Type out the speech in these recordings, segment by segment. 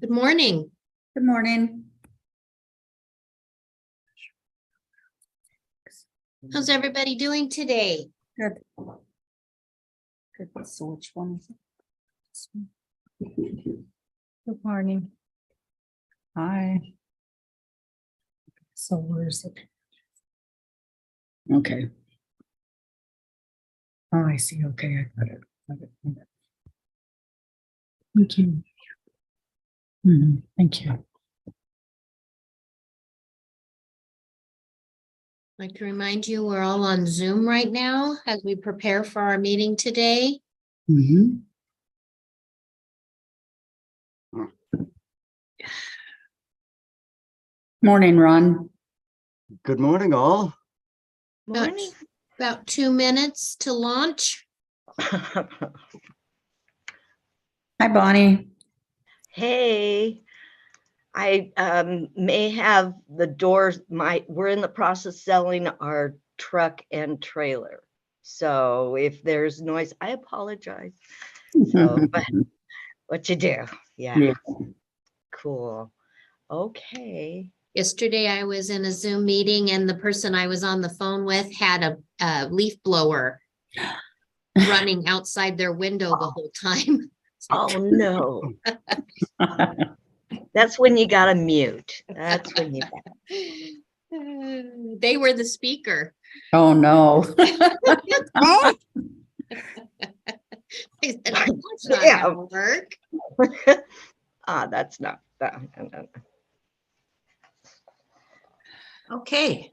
Good morning. Good morning. How's everybody doing today? Good. Good. So which one is it? Good morning. Hi. So where's it? Okay. Oh, I see. Okay, I got it. Thank you. Thank you. I'd like to remind you, we're all on Zoom right now as we prepare for our meeting today. Morning, Ron. Good morning, all. About 2 minutes to launch. Hi, Bonnie. Hey, I may have the doors, we're in the process of selling our truck and trailer. So if there's noise, I apologize. So, but what you do? Yeah. Cool. Okay. Yesterday, I was in a Zoom meeting and the person I was on the phone with had a leaf blower running outside their window the whole time. Oh, no. That's when you gotta mute. That's when you They were the speaker. Oh, no. I said, "That's not Yeah. gonna work." that's not. Okay.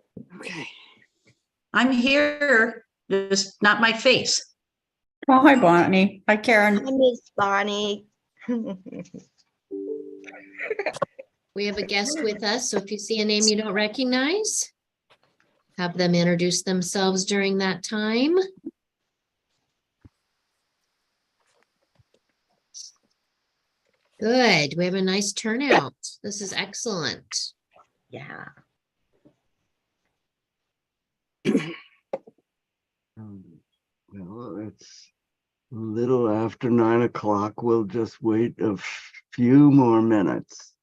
I'm here, just not my face. Oh, hi, Bonnie. Hi, Karen. Hi, Miss Bonnie. We have a guest with us, so if you see a name you don't recognize, have them introduce themselves during that time. Good. We have a nice turnout. This is excellent. Yeah. Well, it's a little after 9 o'clock. We'll just wait a few more minutes.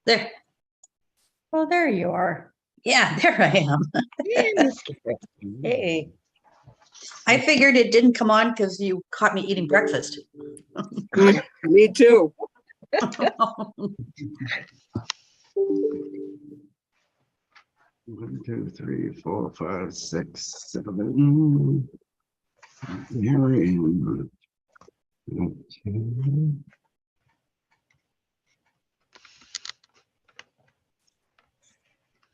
There, Oh, there you are. yeah, there I am. Hey, Miss Karen. Hey. I figured it didn't come on because you caught me eating breakfast. Me too. 1, 2, 3, 4, 5, 6, 7. Mary Ann. Okay.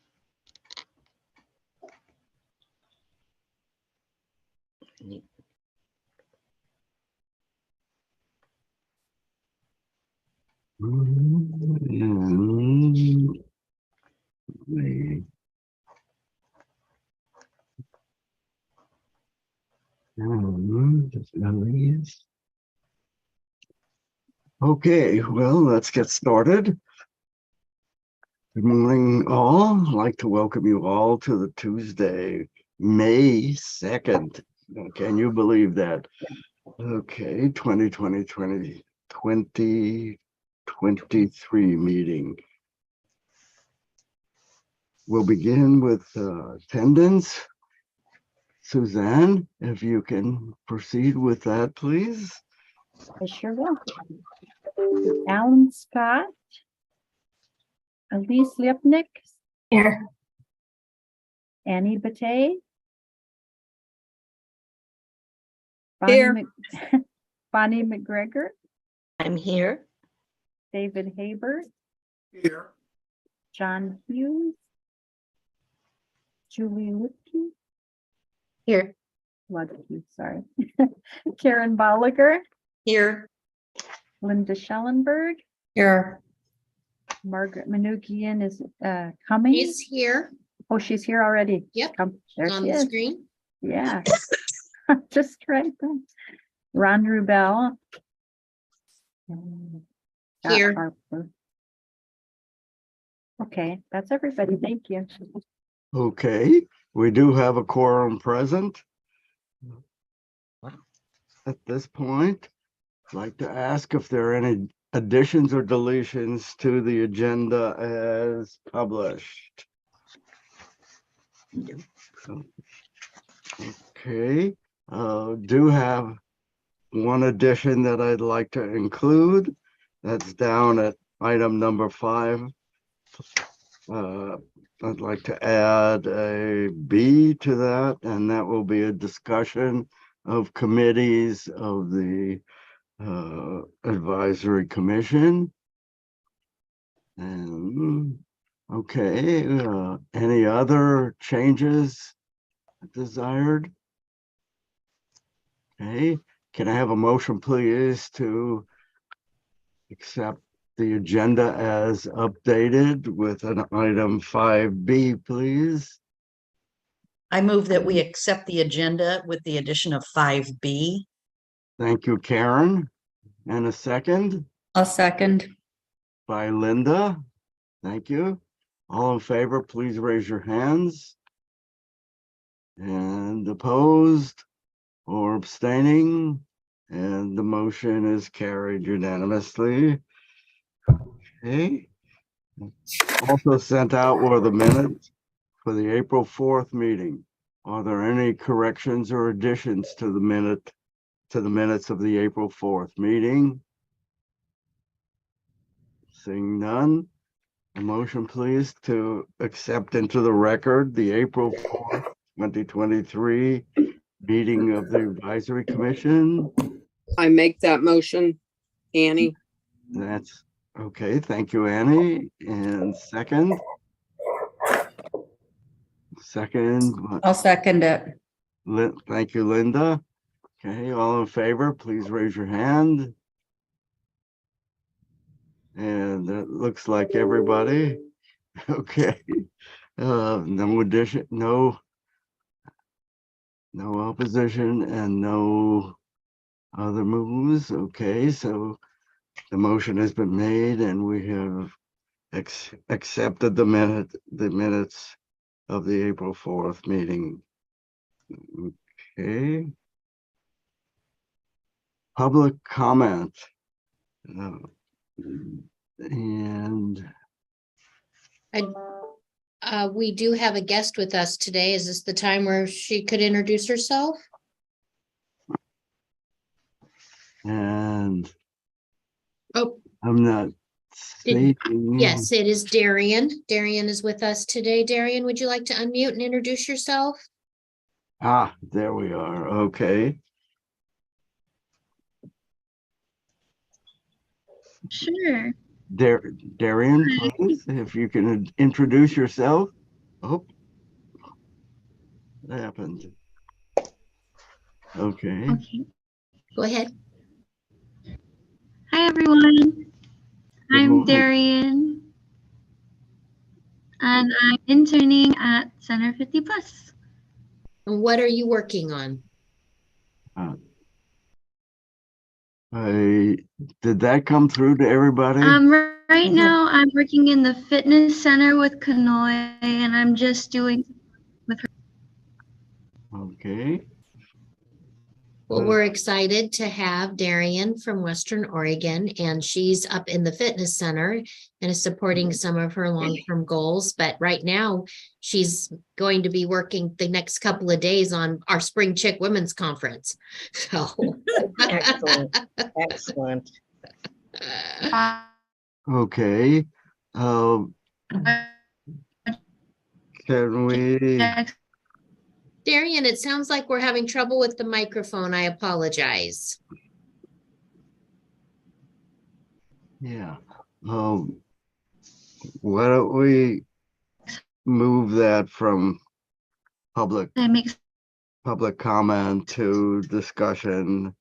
And wait. Just memories. Okay, well, let's get started. Good morning, all. I'd like to welcome you all to the Tuesday, May 2nd. Can you believe that? Okay, 2020, 2023 meeting. We'll begin with attendance. Suzanne, if you can proceed with that, please. I sure will. Alan Scott. Elise Lipnick. Here. Annie Batey. Here. Bonnie McGregor, I'm here. David Habert, Here. John Hughes, Julie Lutke, Here. Lutke, sorry, Karen Bolliger, Here. Linda Schellenberg, Here. Margaret Manukian is coming. He's here Oh, she's here already. Yep, There on she the is. screen. Yeah. Just right then. Ron Rubel. Scott Here. Harper. Okay, that's everybody. Thank you. Okay, we do have a quorum present. At this point, I'd like to ask if there are any additions or deletions to the agenda as published. Okay, do have one addition that I'd like to include. That's down at item number 5. I'd like to add a B to that, and that will be a discussion of committees of the advisory commission. And okay, any other changes desired? Okay, can I have a motion, please, to accept the agenda as updated with an item 5B, please? I move that we accept the agenda with the addition of 5B. Thank you, Karen. And a second I'll second. by Linda. Thank you. All in favor, please raise your hands. And opposed or abstaining, and the motion is carried unanimously. Okay. Also sent out were the minutes for the April 4th meeting. Are there any corrections or additions to the minutes of the April 4th meeting? Seeing none, a motion please to accept into the record the April 4th, 2023 meeting of the Advisory Commission. I make that motion, Annie. That's okay. Thank you, Annie. And second? I'll second it. Thank you, Linda. Okay, all in favor, please raise your hand. And it looks like everybody. Okay. No addition, no opposition and no other moves. Okay, so the motion has been made and we have accepted the minutes of the April 4th meeting. Okay. Public comment. And We do have a guest with us today. Is this the time where she could introduce herself? Oh, I'm not seeing. yes, it is Darian. Darian is with us today. Darian, would you like to unmute and introduce yourself? Ah, there we are. Okay. Sure. Darian, please, if you can introduce yourself. Oh, what happened? Okay. Okay. Go ahead. Hi, everyone. I'm morning. Darian, and I'm interning at Center 50 Plus. And what are you working on? Did that come through to everybody? Right now, I'm working in the fitness center with Kanoi, and I'm just doing with her. Okay. Well, we're excited to have Darian from Western Oregon, and she's up in the fitness center and is supporting some of her long-term goals. But right now, she's going to be working the next couple of days on our Spring Chick Women's Conference. So. Excellent, excellent. Okay. Can we, Darian, it sounds like we're having trouble with the microphone. I apologize. yeah, why don't we move that from public That makes comment to discussion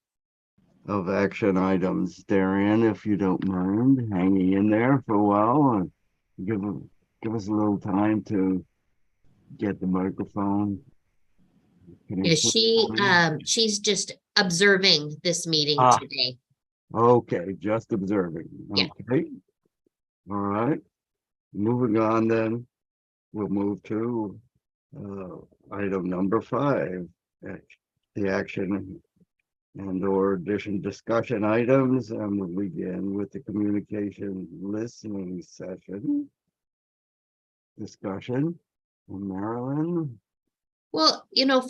of action items? Darian, if you don't mind hanging in there for a while and give us a little time to get the microphone. Is she's just observing this meeting Ah. today. Okay, just observing. Yeah. Okay. All right. Moving on then, we'll move to item number 5, the action and/or addition discussion items, and we'll begin with the communication listening session. Discussion. Marilyn. Well,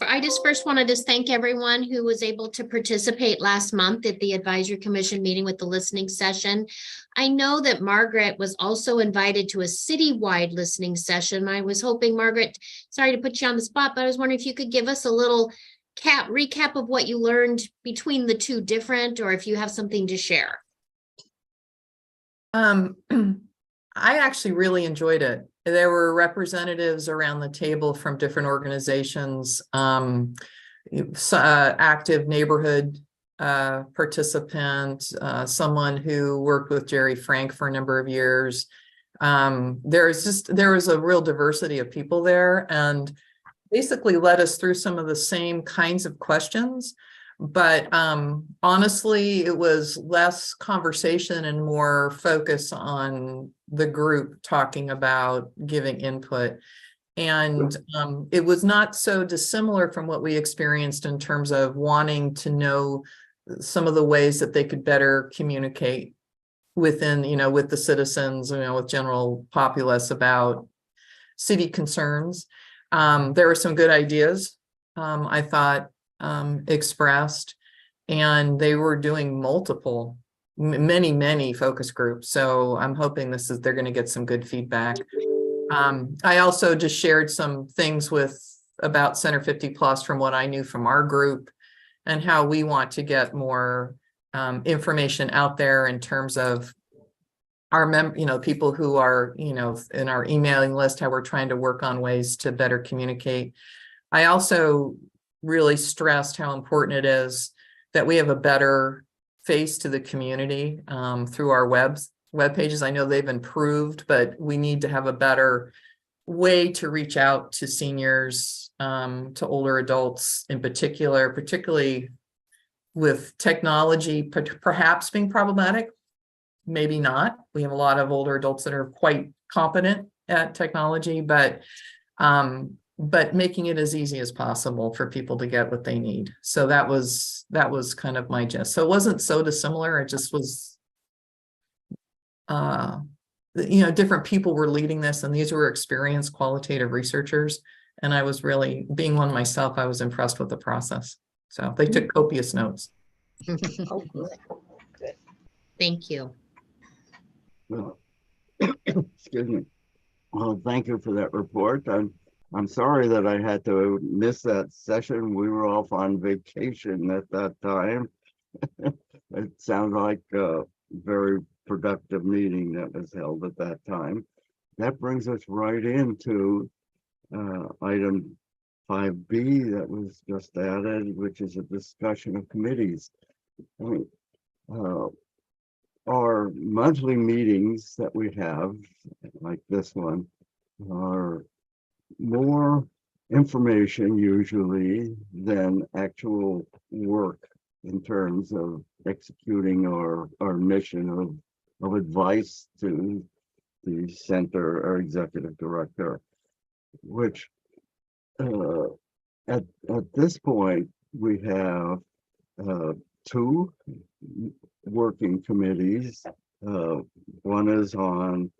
I just first want to just thank everyone who was able to participate last month at the advisory commission meeting with the listening session. I know that Margaret was also invited to a citywide listening session. I was hoping, Margaret, sorry to put you on the spot, but I was wondering if you could give us a little recap of what you learned between the two different, or if you have something to share. I actually really enjoyed it. There were representatives around the table from different organizations, active neighborhood participant, someone who worked with Jerry Frank for a number of years. There was a real diversity of people there, and basically led us through some of the same kinds of questions. But honestly, it was less conversation and more focus on the group talking about giving input. And it was not so dissimilar from what we experienced in terms of wanting to know some of the ways that they could better communicate within, with the citizens, with general populace about city concerns. There were some good ideas, I thought, expressed, and they were doing many focus groups. So I'm hoping they're going to get some good feedback. I also just shared some things about Center 50 Plus from what I knew from our group, and how we want to get more information out there in terms of our people who are, in our emailing list, how we're trying to work on ways to better communicate. I also really stressed how important it is that we have a better face to the community through our web pages. I know they've improved, but we need to have a better way to reach out to seniors, to older adults in particular, particularly with technology perhaps being problematic. Maybe not. We have a lot of older adults that are quite competent at technology, but making it as easy as possible for people to get what they need. So that was kind of my gist. So it wasn't so dissimilar. It just was, different people were leading this, and these were experienced qualitative researchers. And I was really, being one myself, I was impressed with the process. So they took copious notes. Oh, good. Good. Thank you. Well, excuse me. Well, thank you for that report. I'm sorry that I had to miss that session. We were off on vacation at that time. It sounds like a very productive meeting that was held at that time. That brings us right into item 5B that was just added, which is a discussion of committees. Our monthly meetings that we have, like this one, are more information usually than actual work in terms of executing our mission of advice to the center or executive director, which at this point we have two working committees. One is on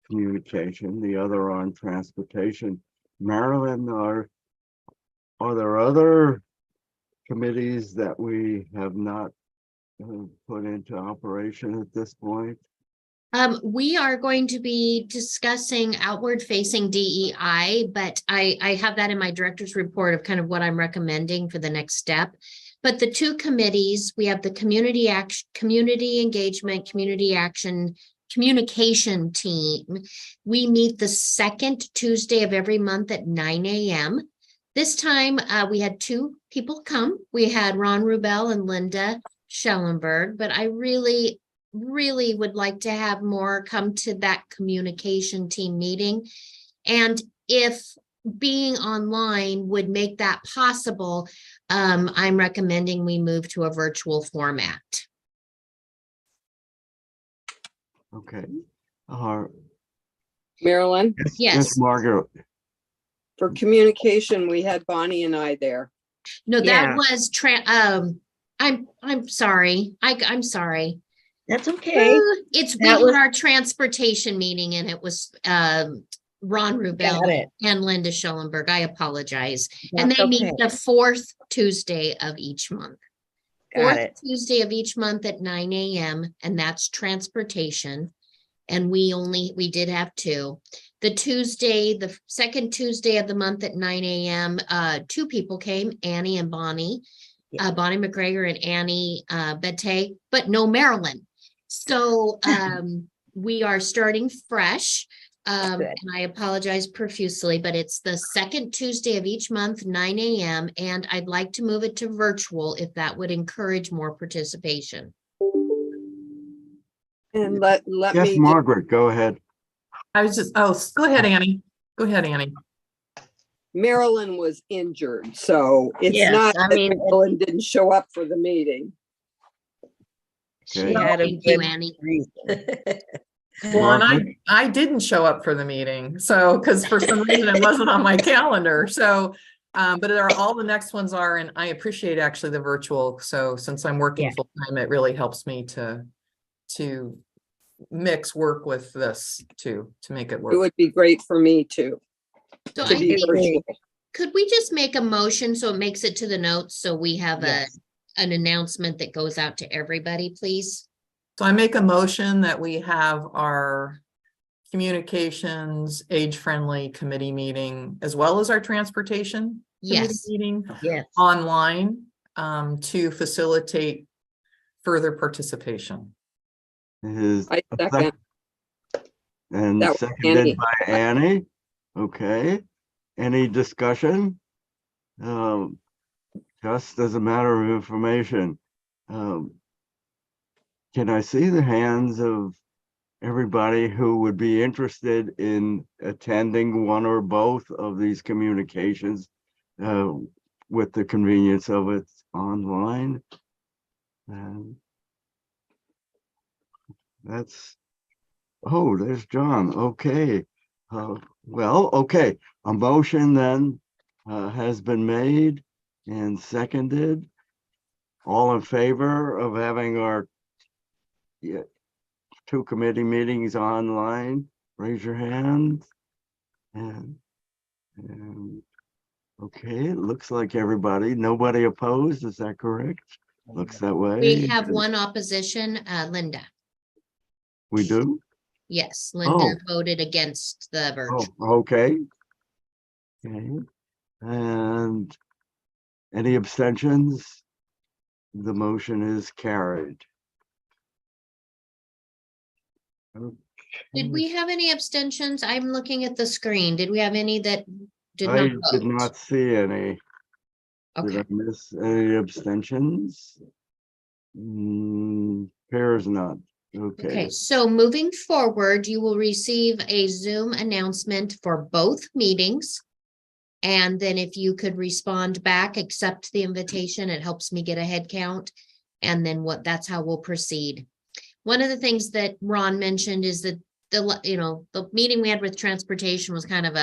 communication, the other on transportation. Marilyn, are there other committees that we have not put into operation at this point? We are going to be discussing outward facing DEI, but I have that in my director's report of kind of what I'm recommending for the next step. But the two committees, we have the community action, community engagement, community action, communication team. We meet the second Tuesday of every month at 9 a.m. This time we had two people come. We had Ron Rubel and Linda Schellenberg, but I really would like to have more come to that communication team meeting. And if being online would make that possible, I'm recommending we move to a virtual format. Okay. Marilyn, Yes. Margaret. for communication, we had Bonnie and I there. No, that Yeah. was I'm sorry. I'm sorry. That's okay. We That had was- our transportation meeting and it was Ron Got Rubel it. and Linda Schellenberg. I apologize. And That's they meet okay. the fourth Tuesday of each month. Got Fourth it. Tuesday of each month at 9 a.m. and that's transportation. And we did have two. The second Tuesday of the month at 9 a.m., two people came, Annie and Bonnie, Yeah. Bonnie McGregor and Annie Bette, but no Marilyn. So we are starting fresh. Good. And I apologize profusely, but it's the second Tuesday of each month, 9 a.m. And I'd like to move it to virtual if that would encourage more participation. And let Yes, me, Margaret, go ahead. I was just, go ahead, Annie. Go ahead, Annie. Marilyn was injured, so it's Yes, not I that mean- Marilyn didn't show up for the meeting. She Okay. had a Thank you, good Annie. reason. Well, and Margaret? I didn't show up for the meeting, so, because for some reason it wasn't on my calendar, so, but all the next ones are, and I appreciate actually the virtual, so since I'm working Yeah. full time, it really helps me to mix work with this too, to make it It work. would be great for me too, So to I be think, virtual. could we just make a motion so it makes it to the notes so we have Yes. an announcement that goes out to everybody, please? So I make a motion that we have our communications age-friendly committee meeting, as well as our transportation committee Yes. meeting Yes. online, to facilitate further participation. Is I a second. And That was seconded Annie. by Annie. Okay. Any discussion? Just as a matter of information, can I see the hands of everybody who would be interested in attending one or both of these communications with the convenience of it online? And that's, oh, there's John. Okay. Well, okay. A motion then has been made and seconded. All in favor of having our two committee meetings online, raise your hand. And okay, it looks like everybody, nobody opposed, is that correct? Looks that way. We have one opposition, Linda. We do? Yes, Linda Oh. voted against the virtual. Oh, okay. Okay, and any abstentions? The motion is carried. Did we have any abstentions? I'm looking at the screen. Did we have any that did I not did vote? not see any. Did Okay, I miss any abstentions? Appears not. okay, Okay, so moving forward, you will receive a Zoom announcement for both meetings. And then if you could respond back, accept the invitation, it helps me get a head count. And then that's how we'll proceed. One of the things that Ron mentioned is that the meeting we had with transportation was kind of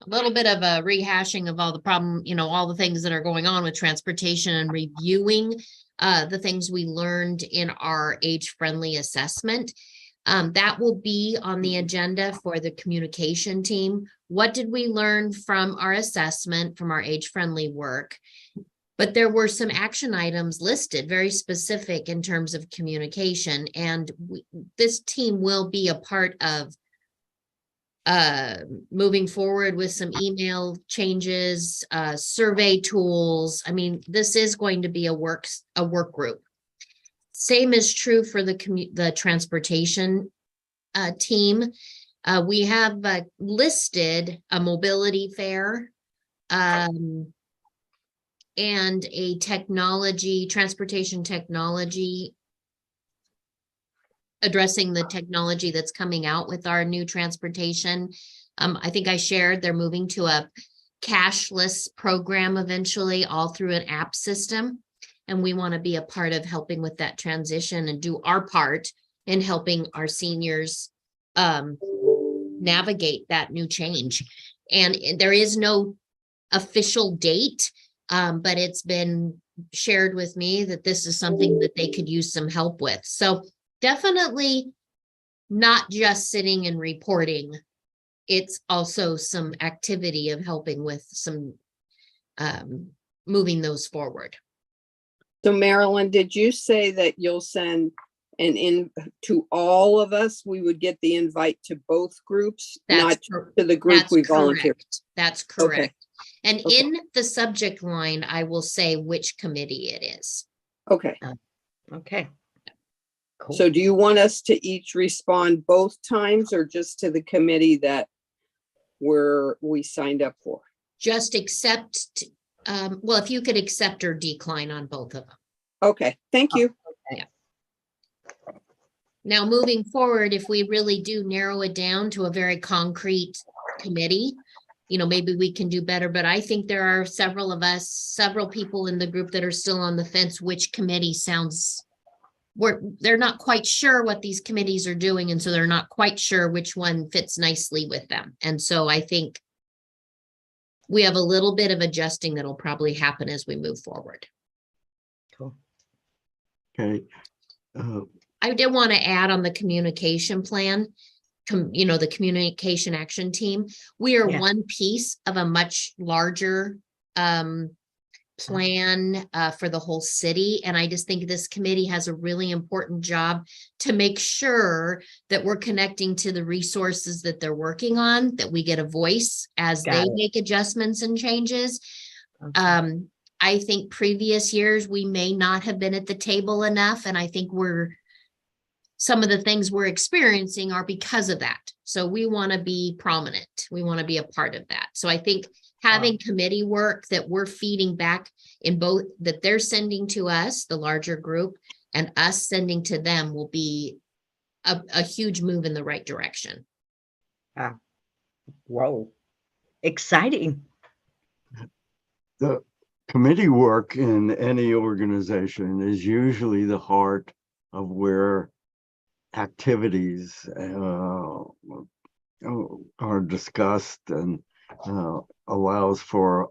a little bit of a rehashing of all the problem, all the things that are going on with transportation and reviewing the things we learned in our age-friendly assessment. That will be on the agenda for the communication team. What did we learn from our assessment, from our age-friendly work? But there were some action items listed, very specific in terms of communication, and this team will be a part of moving forward with some email changes, survey tools. I mean, this is going to be a work group. Same is true for the transportation team. We have listed a mobility fair and a transportation technology, addressing the technology that's coming out with our new transportation. I think I shared they're moving to a cashless program eventually, all through an app system. And we want to be a part of helping with that transition and do our part in helping our seniors navigate that new change. And there is no official date, but it's been shared with me that this is something that they could use some help with. So definitely not just sitting and reporting. It's also some activity of helping with some moving those forward. So Marilyn, did you say that you'll send to all of us? We would get the invite to both groups, not to the group we volunteered. That's correct. Okay. And Okay. in the subject line, I will say which committee it is. Okay. Okay. Cool. So do you want us to each respond both times or just to the committee that we signed up for? Just accept, well, if you could accept or decline on both of them. Okay, thank you. Now, moving forward, if we really do narrow it down to a very concrete committee, maybe we can do better, but I think there are several people in the group that are still on the fence, which committee they're not quite sure what these committees are doing, and so they're not quite sure which one fits nicely with them. And so I think we have a little bit of adjusting that'll probably happen as we move forward. Cool. Okay. I did want to add on the communication plan, the communication action team. We are one piece of a much larger plan for the whole city. And I just think this committee has a really important job to make sure that we're connecting to the resources that they're working on, that we get a voice as they make adjustments and changes. Okay. I think previous years we may not have been at the table enough. And I think some of the things we're experiencing are because of that. So we want to be prominent. We want to be a part of that. So I think having committee work that we're feeding back in both, that they're sending to us, the larger group, and us sending to them will be a huge move in the right direction. Whoa. Exciting. The committee work in any organization is usually the heart of where activities are discussed and allows for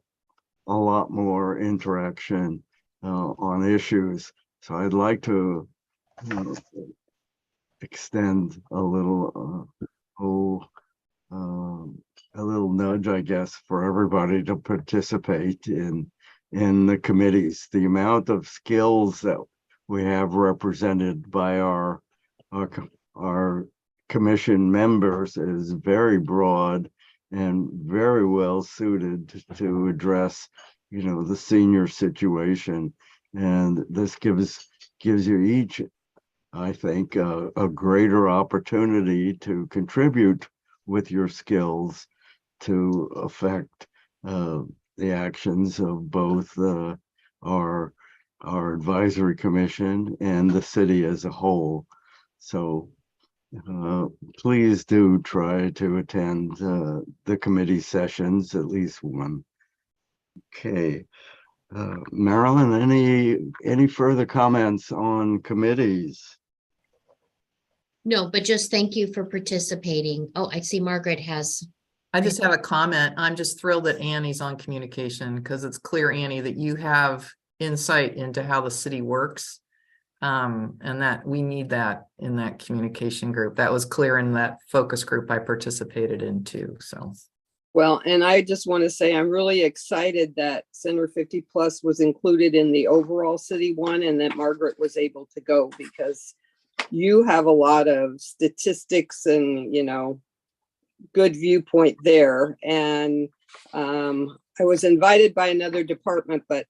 a lot more interaction on issues. So I'd like to extend a little nudge, I guess, for everybody to participate in the committees. The amount of skills that we have represented by our commission members is very broad and very well suited to address, the senior situation. And this gives you each, I think, a greater opportunity to contribute with your skills to affect the actions of both our advisory commission and the city as a whole. So please do try to attend the committee sessions, at least one. Okay. Marilyn, any further comments on committees? No, but just thank you for participating. Oh, I see Margaret has. I just have a comment. I'm just thrilled that Annie's on communication because it's clear, Annie, that you have insight into how the city works. And that we need that in that communication group. That was clear in that focus group I participated in too. So. Well, and I just want to say I'm really excited that Center 50 Plus was included in the overall city one and that Margaret was able to go because you have a lot of statistics and, you know, good viewpoint there. And I was invited by another department, but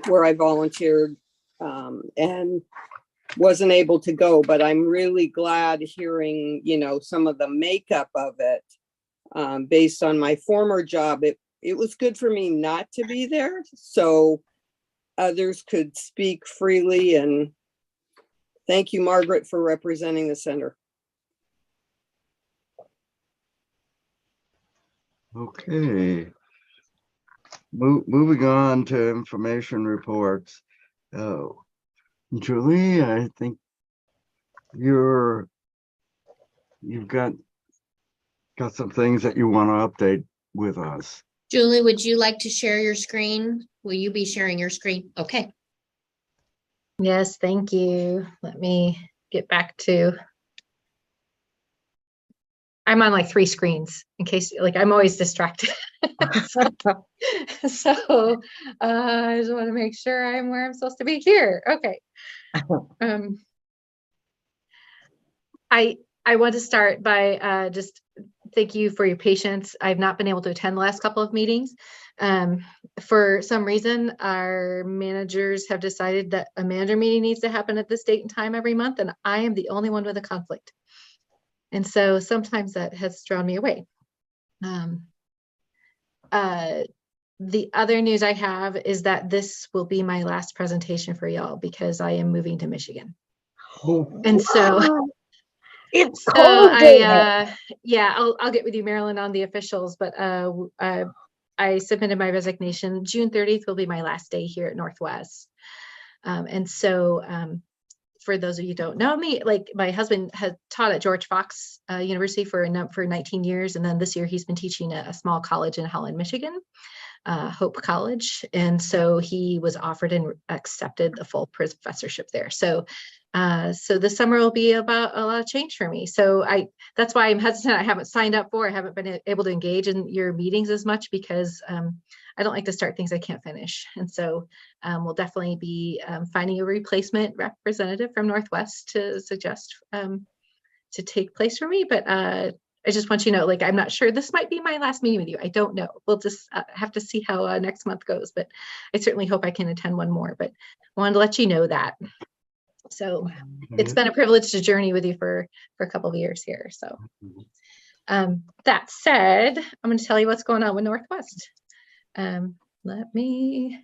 where I volunteered and wasn't able to go, but I'm really glad hearing, you know, some of the makeup of it. Based on my former job, it was good for me not to be there so others could speak freely. And thank you, Margaret, for representing the center. Okay. Moving on to information reports. Oh, Julie, I think you've got some things that you want to update with us. Julie, would you like to share your screen? Will you be sharing your screen? Okay. Yes, thank you. Let me get back to. I'm on like 3 screens in case, like, I'm always distracted. So I just want to make sure I'm where I'm supposed to be here. Okay. I want to start by just thank you for your patience. I've not been able to attend the last couple of meetings. For some reason, our managers have decided that a manager meeting needs to happen at this date and time every month, and I am the only one with a conflict. And so sometimes that has drawn me away. The other news I have is that this will be my last presentation for y'all because I am moving to Michigan. And so it's so cold. yeah, I'll get with you, Marilyn, on the officials, but I submitted my resignation. June 30th will be my last day here at Northwest. And so for those of you who don't know me, like, my husband had taught at George Fox University for 19 years. And then this year he's been teaching at a small college in Holland, Michigan, Hope College. And so he was offered and accepted the full professorship there. So this summer will be about a lot of change for me. So that's why I'm hesitant. I haven't signed up for, I haven't been able to engage in your meetings as much because I don't like to start things I can't finish. And so we'll definitely be finding a replacement representative from Northwest to suggest to take place for me. But I just want you to know, like, I'm not sure, this might be my last meeting with you. I don't know. We'll just have to see how next month goes, but I certainly hope I can attend one more, but I wanted to let you know that. So it's been a privilege to journey with you for a couple of years here. So that said, I'm going to tell you what's going on with Northwest. Let me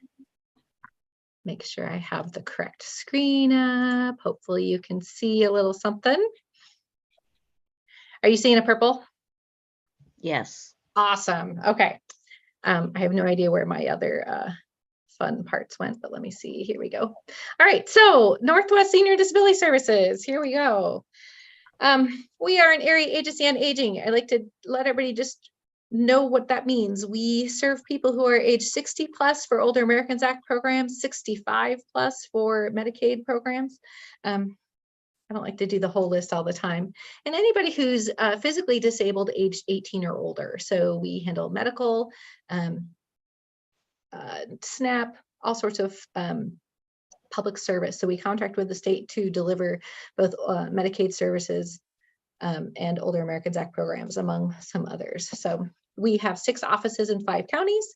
make sure I have the correct screen up. Hopefully you can see a little something. Are you seeing a purple? Yes. Awesome. Okay. I have no idea where my other fun parts went, but let me see. Here we go. All right. So Northwest Senior Disability Services. Here we go. We are an area agency on aging. I like to let everybody just know what that means. We serve people who are age 60 plus for Older Americans Act programs, 65 plus for Medicaid programs. I don't like to do the whole list all the time. And anybody who's physically disabled aged 18 or older. So we handle medical, SNAP, all sorts of public service. So we contract with the state to deliver both Medicaid services and Older Americans Act programs, among some others. So we have 6 offices in 5 counties.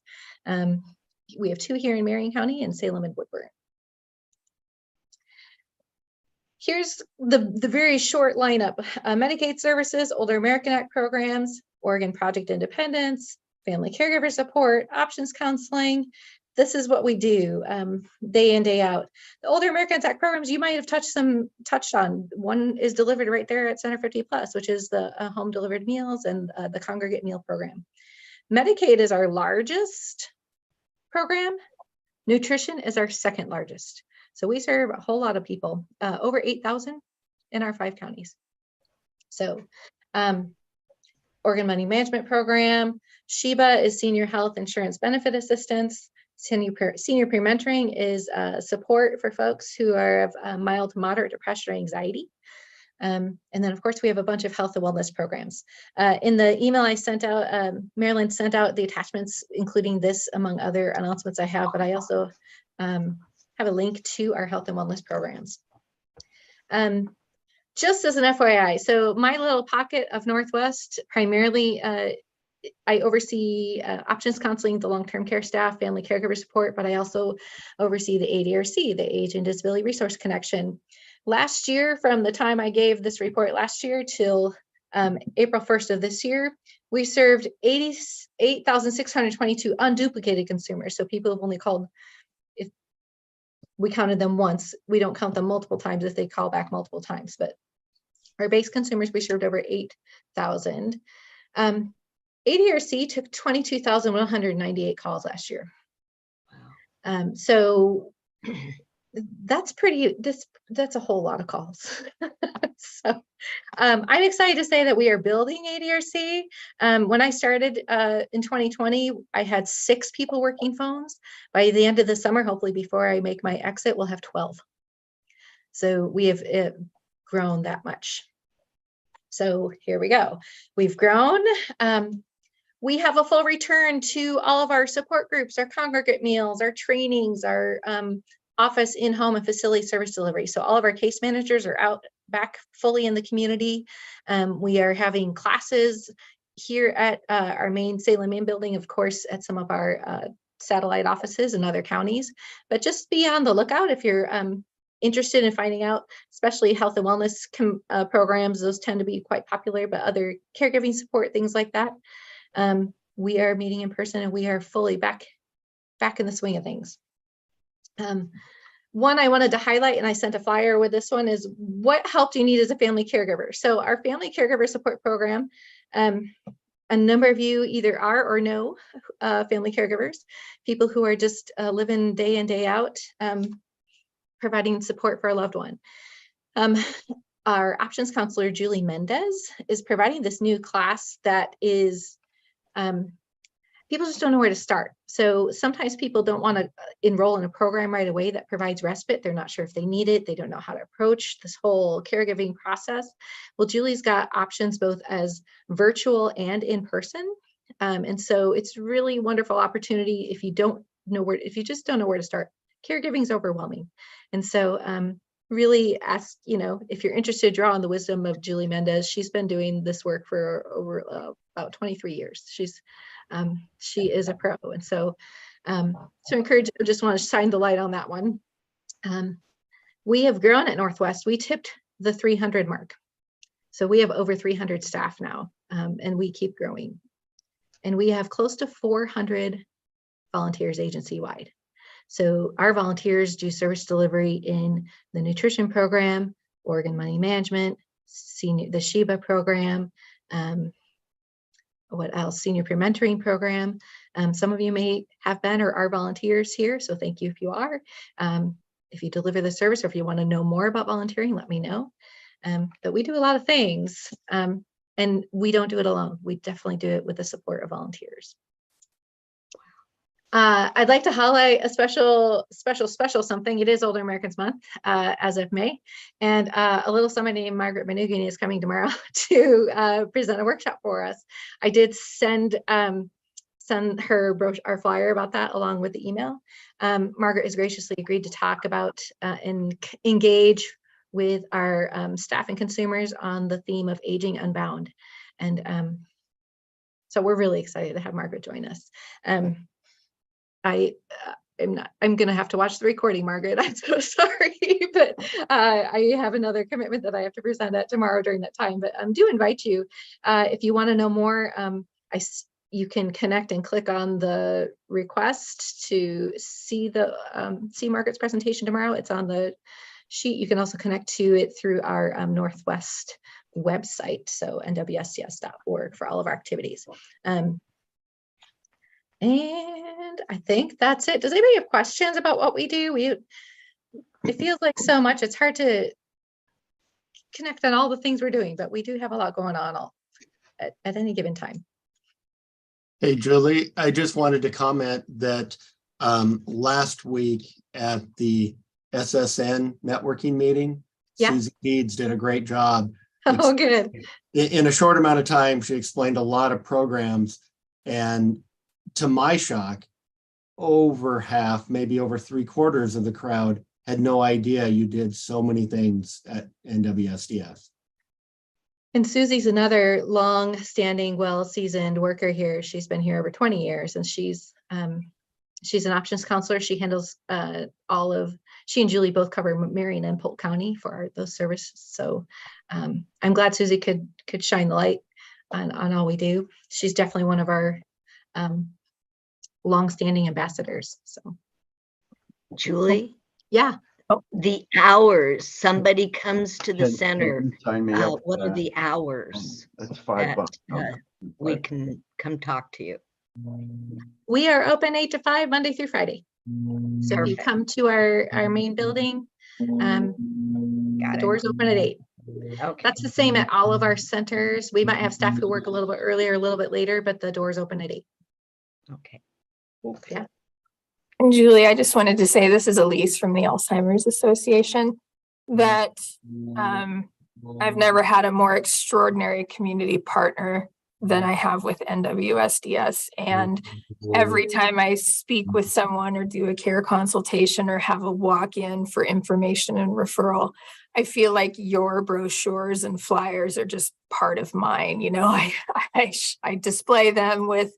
We have 2 here in Marion County and Salem and Woodburn. Here's the very short lineup. Medicaid services, Older American Act programs, Oregon Project Independence, family caregiver support, options counseling. This is what we do day in, day out. The Older Americans Act programs you might have touched on. One is delivered right there at Center 50 Plus, which is the home delivered meals and the congregate meal program. Medicaid is our largest program. Nutrition is our second largest. So we serve a whole lot of people, over 8,000 in our 5 counties. So Oregon Money Management Program, Sheba is senior health insurance benefit assistance. Senior peer mentoring is support for folks who are of mild to moderate depression or anxiety. And then, of course, we have a bunch of health and wellness programs. In the email I sent out, Marilyn sent out the attachments, including this, among other announcements I have, but I also have a link to our health and wellness programs. Just as an FYI, so my little pocket of Northwest, primarily, I oversee options counseling, the long-term care staff, family caregiver support, but I also oversee the ADRC, the Age and Disability Resource Connection. Last year, from the time I gave this report last year till April 1st of this year, we served 88,622 unduplicated consumers. So people have only called, if we counted them once, we don't count them multiple times if they call back multiple times, but our base consumers, we served over 8,000. ADRC took 22,198 calls last year. So that's that's a whole lot of calls. So I'm excited to say that we are building ADRC. When I started in 2020, I had 6 people working phones. By the end of the summer, hopefully before I make my exit, we'll have 12. So we have grown that much. So here we go. We've grown. We have a full return to all of our support groups, our congregate meals, our trainings, our office in-home and facility service delivery. So all of our case managers are out back fully in the community. We are having classes here at our main Salem main building, of course, at some of our satellite offices in other counties. But just be on the lookout if you're interested in finding out, especially health and wellness programs. Those tend to be quite popular, but other caregiving support, things like that. We are meeting in person and we are fully back in the swing of things. One I wanted to highlight, and I sent a flyer with this one, is what help do you need as a family caregiver? So our family caregiver support program, a number of you either are or know family caregivers, people who are just living day in, day out, providing support for a loved one. Our options counselor, Julie Mendez, is providing this new class that is, people just don't know where to start. So sometimes people don't want to enroll in a program right away that provides respite. They're not sure if they need it. They don't know how to approach this whole caregiving process. Well, Julie's got options both as virtual and in person. And so it's really wonderful opportunity if you just don't know where to start. Caregiving is overwhelming. And so really ask, if you're interested, draw on the wisdom of Julie Mendez. She's been doing this work for over about 23 years. She is a pro. And so encourage, just want to shine the light on that one. We have grown at Northwest. We tipped the 300 mark. So we have over 300 staff now, and we keep growing. And we have close to 400 volunteers agency-wide. So our volunteers do service delivery in the nutrition program, organ money management, the Sheba program, what else? Senior peer mentoring program. Some of you may have been or are volunteers here, so thank you if you are. If you deliver the service or if you want to know more about volunteering, let me know. But we do a lot of things, and we don't do it alone. We definitely do it with the support of volunteers. I'd like to highlight a special something. It is Older Americans Month as of May, and a little somebody named Margaret Manoogian is coming tomorrow to present a workshop for us. I did send her brochure, our flyer about that along with the email. Margaret has graciously agreed to talk about and engage with our staff and consumers on the theme of aging unbound, and so we're really excited to have Margaret join us. I'm going to have to watch the recording, Margaret. I'm so sorry, but I have another commitment that I have to present at tomorrow during that time. But do invite you if you want to know more. You can connect and click on the request to see see Margaret's presentation tomorrow. It's on the sheet. You can also connect to it through our Northwest website, so nwscs.org for all of our activities. And I think that's it. Does anybody have questions about what we do? It feels like so much. It's hard to connect on all the things we're doing, but we do have a lot going on at any given time. Hey, Julie, I just wanted to comment that last week at the SSN networking meeting, Yeah. Susie Deeds did a great job. Oh, good. In a short amount of time, she explained a lot of programs, and to my shock, over half, maybe over 3/4 of the crowd had no idea you did so many things at NWSDS. And Susie's another long-standing, well-seasoned worker here. She's been here over 20 years, and she's an options counselor. She handles she and Julie both cover Marion and Polk County for those services. So I'm glad Susie could shine the light on all we do. She's definitely one of our long-standing ambassadors. So, Julie, yeah. the hours, somebody comes to the Can center. you sign me up What for are that? the hours That's that $5. we can come talk to you? We are open 8 to 5, Monday through Friday. So if you Perfect. come to our main building, the Got it. doors open at 8. Okay. That's the same at all of our centers. We might have staff who work a little bit earlier, a little bit later, but the doors open at 8. Okay. Yeah. And Julie, I just wanted to say, this is Elise from the Alzheimer's Association, that I've never had a more extraordinary community partner than I have with NWSDS. And every time I speak with someone or do a care consultation or have a walk-in for information and referral, I feel like your brochures and flyers are just part of mine. You know, I display them with,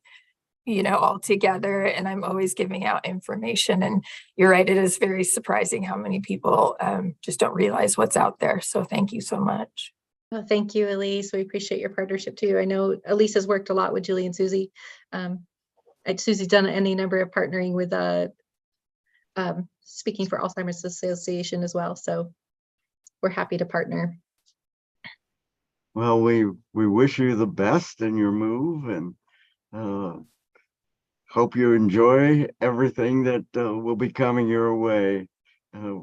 all together, and I'm always giving out information. And you're right, it is very surprising how many people just don't realize what's out there. So thank you so much. Well, thank you, Elise. We appreciate your partnership too. I know Elise has worked a lot with Julie and Susie. Susie's done any number of partnering with Speaking for Alzheimer's Association as well. So we're happy to partner. Well, we wish you the best in your move, and hope you enjoy everything that will be coming your way.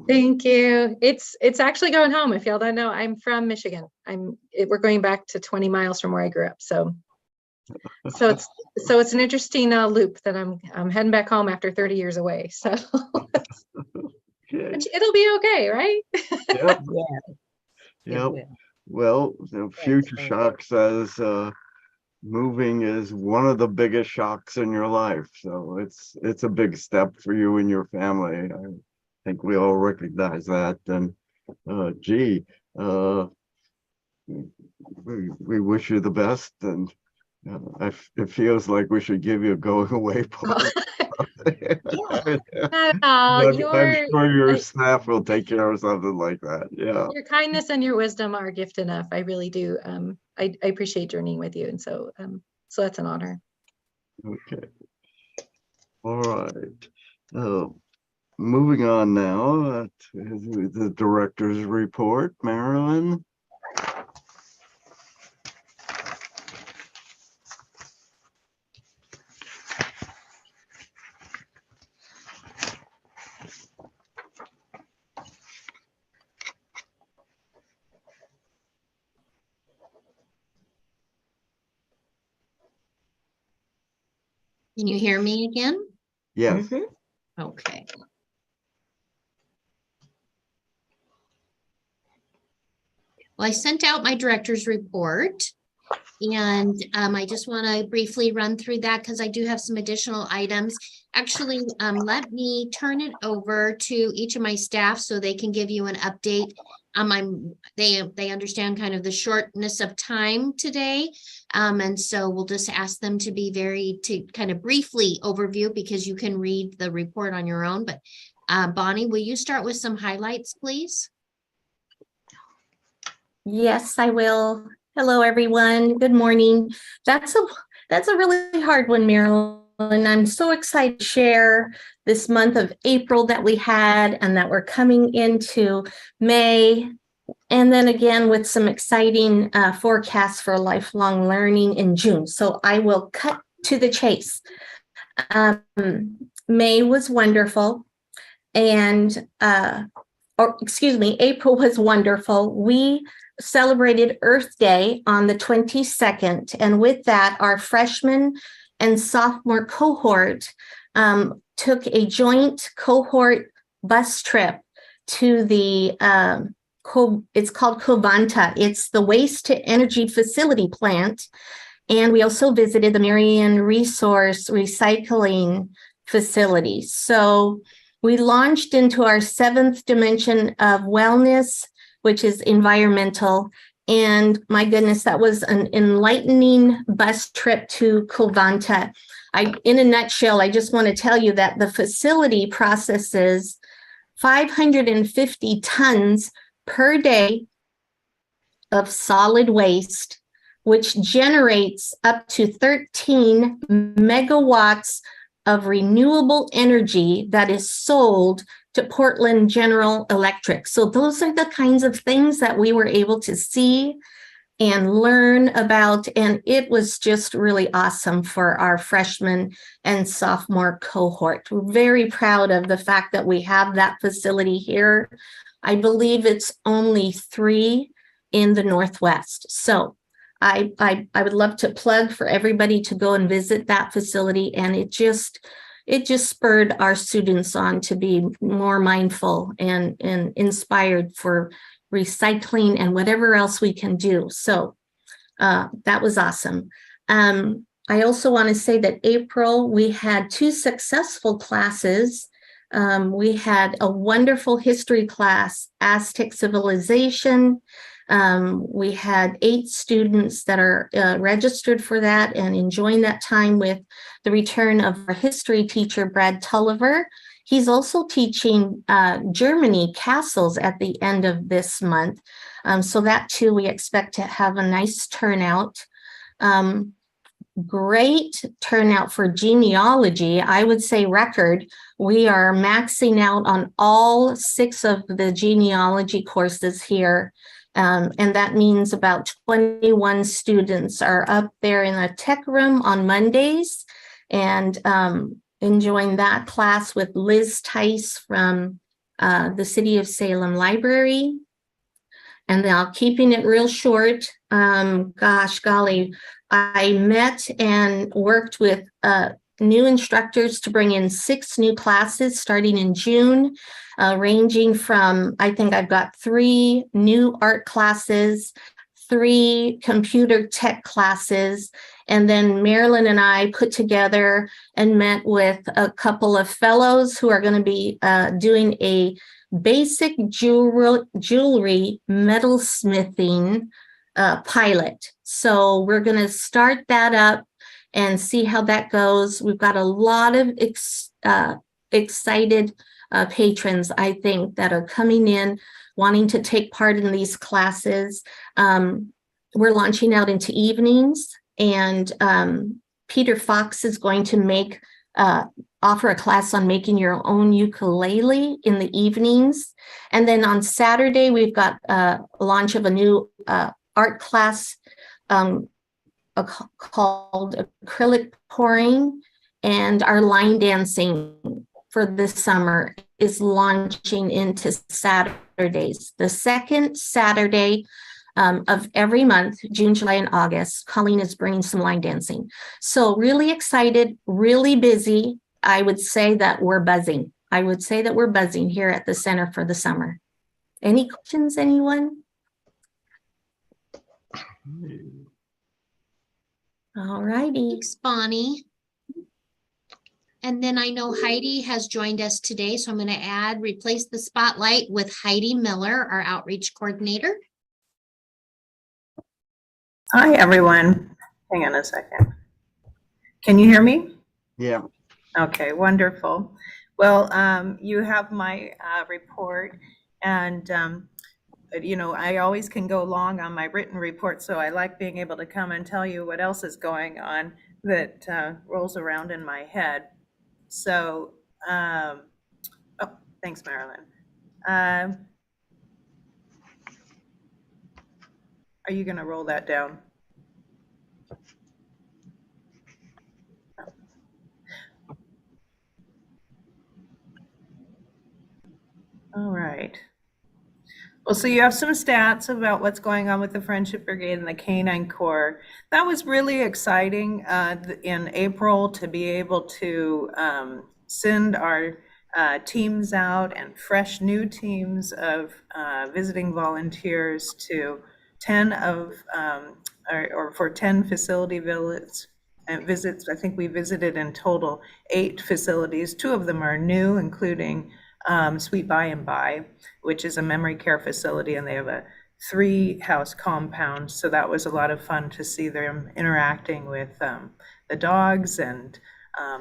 Thank you. It's actually going home. If y'all don't know, I'm from Michigan. We're going back to 20 miles from where I grew up. So it's an interesting loop that I'm heading back home after 30 years away. So Okay. it'll be okay, right? Yep. Yeah. Yep. Well, the Future Shock says moving is one of the biggest shocks in your life. So it's a big step for you and your family. I think we all recognize that. And we wish you the best. And it feels like we should give you a going away party. I'm sure your staff will take care of something like that. Yeah. Your kindness and your wisdom are a gift enough. I really do. I appreciate journeying with you, and so that's an honor. Okay. All right. Moving on now to the director's report. Marilyn. Can you hear me again? Yes. Okay. Well, I sent out my director's report, and I just want to briefly run through that because I do have some additional items. Actually, let me turn it over to each of my staff so they can give you an update. They understand kind of the shortness of time today. And so we'll just ask them to kind of briefly overview, because you can read the report on your own. But Bonnie, will you start with some highlights, please? Yes, I will. Hello, everyone. Good morning. That's a really hard one, Marilyn. I'm so excited to share this month of April that we had, and that we're coming into May. And then again with some exciting forecasts for lifelong learning in June. So I will cut to the chase. May was wonderful, and April was wonderful. We celebrated Earth Day on the 22nd, and with that, our freshmen and sophomore cohort took a joint cohort bus trip to the it's called Covanta. It's the waste to energy facility plant. And we also visited the Marion Resource Recycling Facility. So we launched into our 7th dimension of wellness, which is environmental. And my goodness, that was an enlightening bus trip to Covanta. In a nutshell, I just want to tell you that the facility processes 550 tons per day of solid waste, which generates up to 13 megawatts of renewable energy that is sold to Portland General Electric. So those are the kinds of things that we were able to see and learn about. And it was just really awesome for our freshman and sophomore cohort. We're very proud of the fact that we have that facility here. I believe it's only 3 in the Northwest. So I would love to plug for everybody to go and visit that facility. And it just spurred our students on to be more mindful and inspired for recycling and whatever else we can do. So that was awesome. I also want to say that April, we had 2 successful classes. We had a wonderful history class, Aztec Civilization. We had 8 students that are registered for that and enjoying that time with the return of our history teacher, Brad Tulliver. He's also teaching Germany castles at the end of this month. So that too, we expect to have a nice turnout. Great turnout for genealogy. I would say record. We are maxing out on all 6 of the genealogy courses here. And that means about 21 students are up there in the tech room on Mondays and enjoying that class with Liz Tice from the City of Salem Library. And now keeping it real short, gosh, golly, I met and worked with new instructors to bring in 6 new classes starting in June, ranging from, I think I've got 3 new art classes, 3 computer tech classes, and then Marilyn and I put together and met with a couple of fellows who are going to be doing a basic jewelry metalsmithing pilot. So we're going to start that up and see how that goes. We've got a lot of excited patrons, I think, that are coming in, wanting to take part in these classes. We're launching out into evenings, and Peter Fox is going to offer a class on making your own ukulele in the evenings. And then on Saturday, we've got a launch of a new art class called acrylic pouring, and our line dancing for this summer is launching into Saturdays. The second Saturday of every month, June, July, and August, Colleen is bringing some line dancing. So really excited, really busy. I would say that we're buzzing. Here at the center for the summer. Any questions, anyone? All righty. Thanks, Bonnie. And then I know Heidi has joined us today, so I'm going to replace the spotlight with Heidi Miller, our outreach coordinator. Hi, everyone. Hang on a second. Can you hear me? Yeah. Okay, wonderful. Well, you have my report, and I always can go long on my written report, so I like being able to come and tell you what else is going on that rolls around in my head. So, oh, thanks, Marilyn. Are you going to roll that down? All right. Well, so you have some stats about what's going on with the Friendship Brigade and the Canine Corps. That was really exciting in April to be able to send our teams out and fresh new teams of visiting volunteers to 10 of, or for 10 facility visits. I think we visited in total 8 facilities. 2 of them are new, including Sweet By and By, which is a memory care facility, and they have a 3-house compound. So that was a lot of fun to see them interacting with the dogs and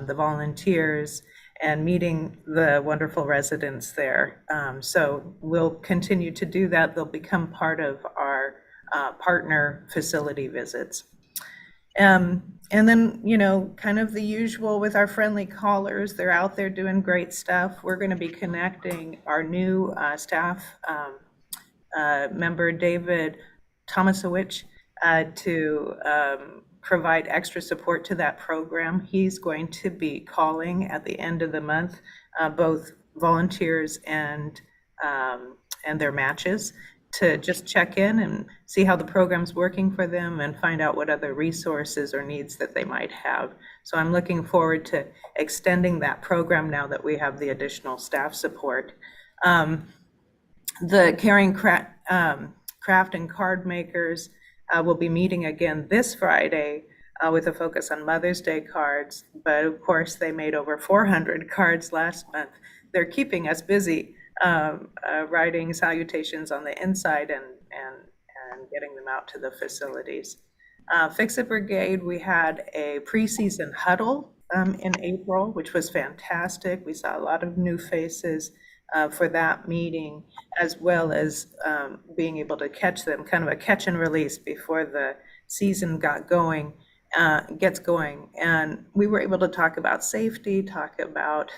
the volunteers and meeting the wonderful residents there. So we'll continue to do that. They'll become part of our partner facility visits. And then, you know, kind of the usual with our friendly callers, they're out there doing great stuff. We're going to be connecting our new staff member, David Tomasowicz, to provide extra support to that program. He's going to be calling at the end of the month, both volunteers and their matches, to just check in and see how the program's working for them and find out what other resources or needs that they might have. So I'm looking forward to extending that program now that we have the additional staff support. The Caring Craft and Card Makers will be meeting again this Friday with a focus on Mother's Day cards. But of course, they made over 400 cards last month. They're keeping us busy writing salutations on the inside and getting them out to the facilities. Fix-It Brigade, we had a preseason huddle in April, which was fantastic. We saw a lot of new faces for that meeting, as well as being able to catch them, kind of a catch and release before the season gets going. And we were able to talk about safety, talk about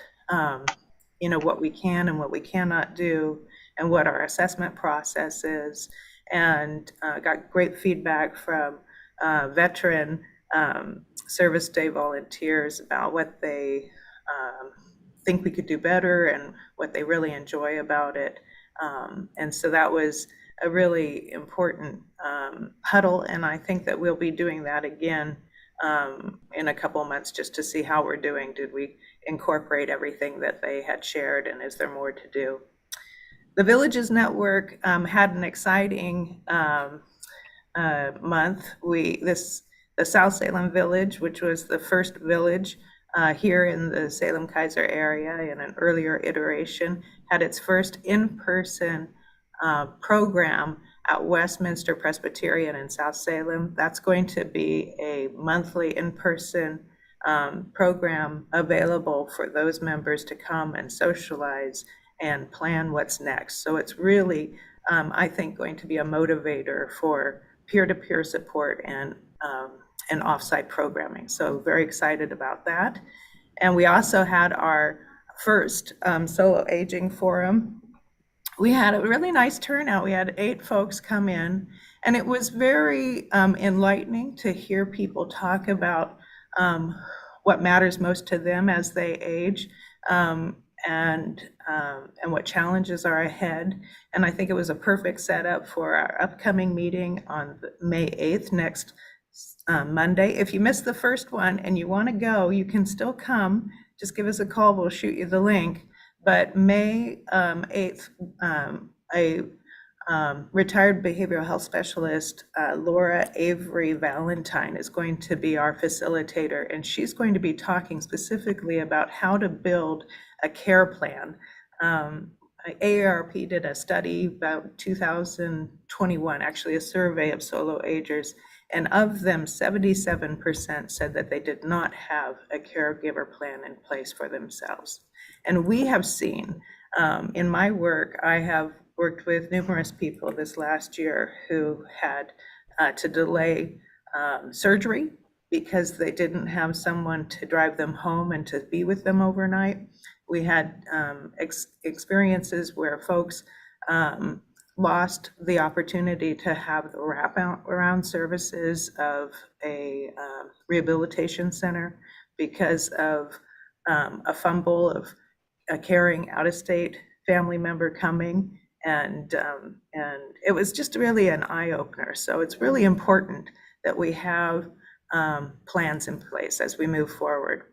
you know, what we can and what we cannot do, and what our assessment process is, and got great feedback from veteran service day volunteers about what they think we could do better and what they really enjoy about it. And so that was a really important huddle, and I think that we'll be doing that again in a couple of months just to see how we're doing. Did we incorporate everything that they had shared, and is there more to do? The Villages Network had an exciting month. The South Salem Village, which was the first village here in the Salem-Keizer area in an earlier iteration, had its first in-person program at Westminster Presbyterian in South Salem. That's going to be a monthly in-person program available for those members to come and socialize and plan what's next. So it's really, I think, going to be a motivator for peer-to-peer support and offsite programming. So very excited about that. And we also had our first solo aging forum. We had a really nice turnout. We had 8 folks come in, and it was very enlightening to hear people talk about what matters most to them as they age, and what challenges are ahead. And I think it was a perfect setup for our upcoming meeting on May 8th, next Monday. If you missed the first one and you want to go, you can still come. Just give us a call. We'll shoot you the link. But May 8th, a retired behavioral health specialist, Laura Avery Valentine, is going to be our facilitator, and she's going to be talking specifically about how to build a care plan. AARP did a study about 2021, actually a survey of solo agers, and of them, 77% said that they did not have a caregiver plan in place for themselves. And we have seen, in my work, I have worked with numerous people this last year who had to delay surgery because they didn't have someone to drive them home and to be with them overnight. We had experiences where folks lost the opportunity to have the wrap-around services of a rehabilitation center because of a fumble of a caring out-of-state family member coming and it was just really an eye opener. So it's really important that we have plans in place as we move forward.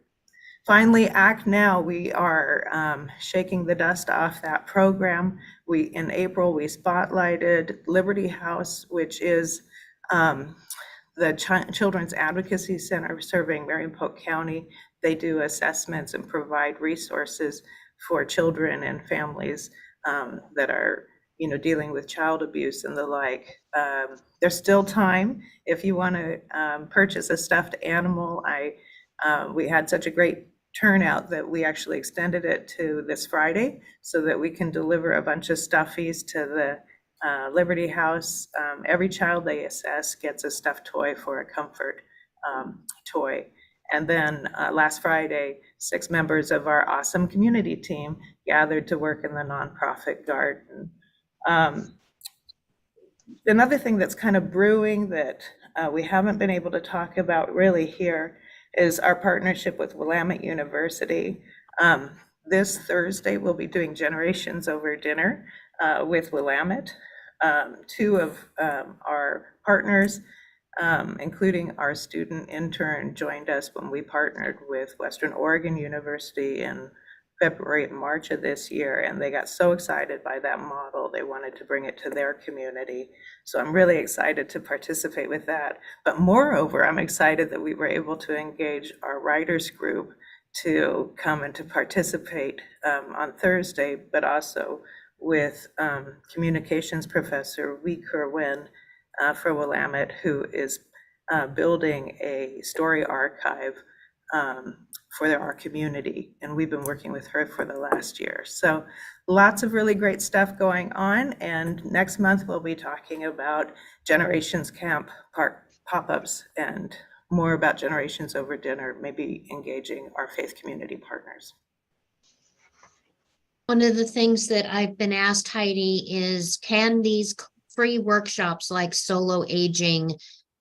Finally, Act Now, we are shaking the dust off that program. In April, we spotlighted Liberty House, which is the Children's Advocacy Center serving Marion Polk County. They do assessments and provide resources for children and families that are, dealing with child abuse and the like. There's still time if you want to purchase a stuffed animal. We had such a great turnout that we actually extended it to this Friday so that we can deliver a bunch of stuffies to the Liberty House. Every child they assess gets a stuffed toy for a comfort toy. And then last Friday, 6 members of our awesome community team gathered to work in the nonprofit garden. Another thing that's kind of brewing that we haven't been able to talk about really here is our partnership with Willamette University. This Thursday, we'll be doing Generations Over Dinner with Willamette. 2 of our partners, including our student intern, joined us when we partnered with Western Oregon University in February and March of this year, and they got so excited by that model, they wanted to bring it to their community. So I'm really excited to participate with that. But moreover, I'm excited that we were able to engage our writers group to come and to participate on Thursday, but also with communications professor Wee Kerwin for Willamette, who is building a story archive for our community, and we've been working with her for the last year. So lots of really great stuff going on, and next month we'll be talking about Generations Camp pop-ups and more about Generations Over Dinner, maybe engaging our faith community partners. One of the things that I've been asked, Heidi, is can these free workshops like solo aging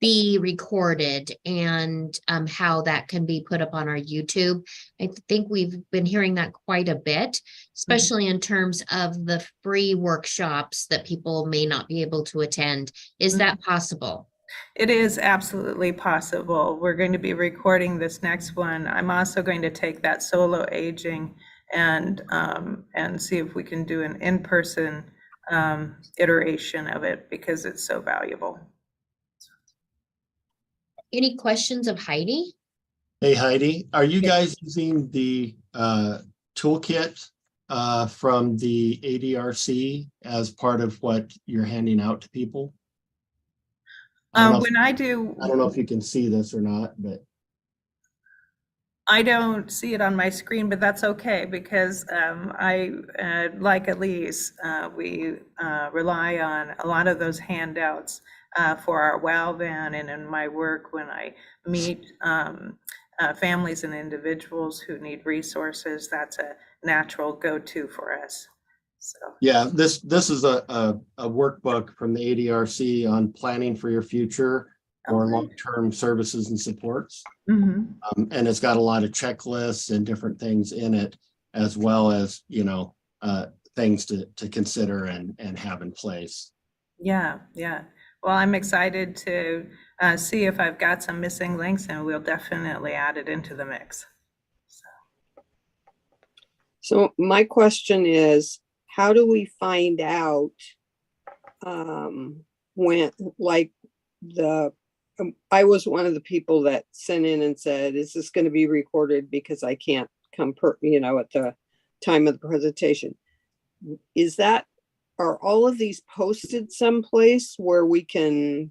be recorded, and how that can be put up on our YouTube? I think we've been hearing that quite a bit, especially in terms of the free workshops that people may not be able to attend. Is that possible? It is absolutely possible. We're going to be recording this next one. I'm also going to take that solo aging and see if we can do an in-person iteration of it, because it's so valuable. Any questions of Heidi? Hey, Heidi, are you guys using the toolkit from the ADRC as part of what you're handing out to people? I don't know if you can see this or not, but I don't see it on my screen, but that's okay, because I, like Elise, we rely on a lot of those handouts for our WOW van, and in my work when I meet families and individuals who need resources, that's a natural go-to for us. So yeah, this is a workbook from the ADRC on planning for your future or long-term services and supports. And it's got a lot of checklists and different things in it, as well as, things to consider and have in place. Yeah. Well, I'm excited to see if I've got some missing links, and we'll definitely add it into the mix. So my question is, how do we find out when, like, I was one of the people that sent in and said, is this going to be recorded because I can't come at the time of the presentation? Are all of these posted someplace where we can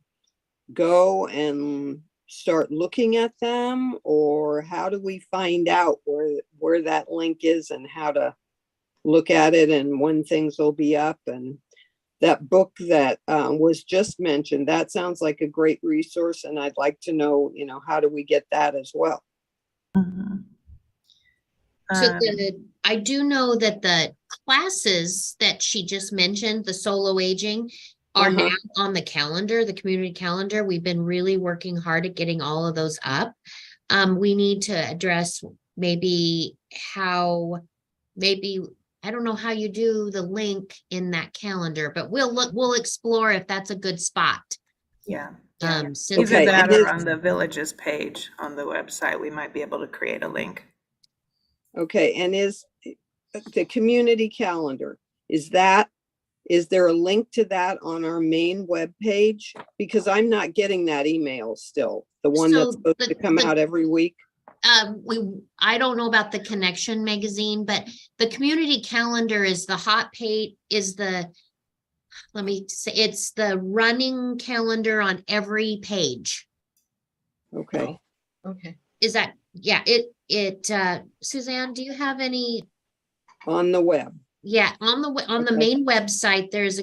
go and start looking at them? Or how do we find out where that link is and how to look at it and when things will be up? And that book that was just mentioned, that sounds like a great resource, and I'd like to know, how do we get that as well? So I do know that the classes that she just mentioned, the solo aging, are now on the calendar, the community calendar. We've been really working hard at getting all of those up. We need to address maybe how I don't know how you do the link in that calendar, but we'll explore if that's a good spot. Yeah. Since Either Okay, that it or is- on the village's page on the website, we might be able to create a link. Okay, and is the community calendar, is there a link to that on our main webpage? Because I'm not getting that email still, the one So that's supposed to come out every week. I don't know about the Connection magazine, but the community calendar is the hot page, let me say, it's the running calendar on every page. Okay. Okay. Is that, yeah, Suzanne, do you have any? On the web. Yeah, on the Okay. main website, there's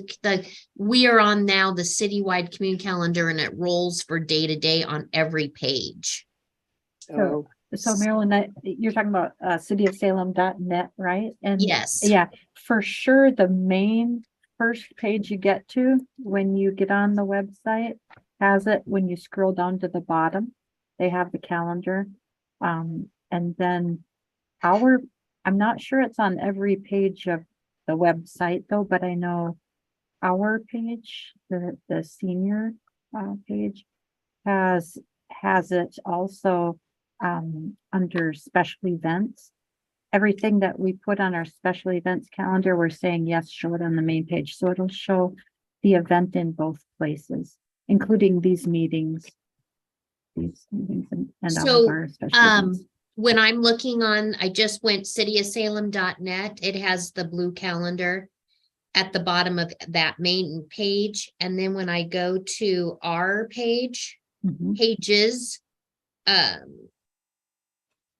we are on now the citywide community calendar, and it rolls for day to day on every page. Oh, So Marilyn, you're talking about cityofsalem.net, right? And Yes. yeah, for sure, the main first page you get to when you get on the website has it. When you scroll down to the bottom, they have the calendar. And then I'm not sure it's on every page of the website though, but I know our page, the senior page has it also under special events. Everything that we put on our special events calendar, we're saying, yes, show it on the main page. So it'll show the event in both places, including these meetings. And all of our special events. When I'm looking on, I just went cityofsalem.net. It has the blue calendar at the bottom of that main page. And then when I go to our page, pages,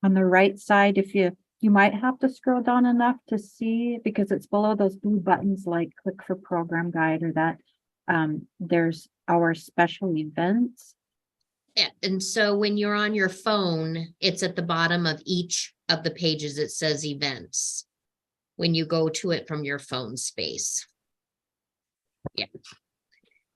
on the right side, if you might have to scroll down enough to see, because it's below those blue buttons like click for program guide or that, there's our special events. and so when you're on your phone, it's at the bottom of each of the pages. It says events when you go to it from your phone space. Yeah.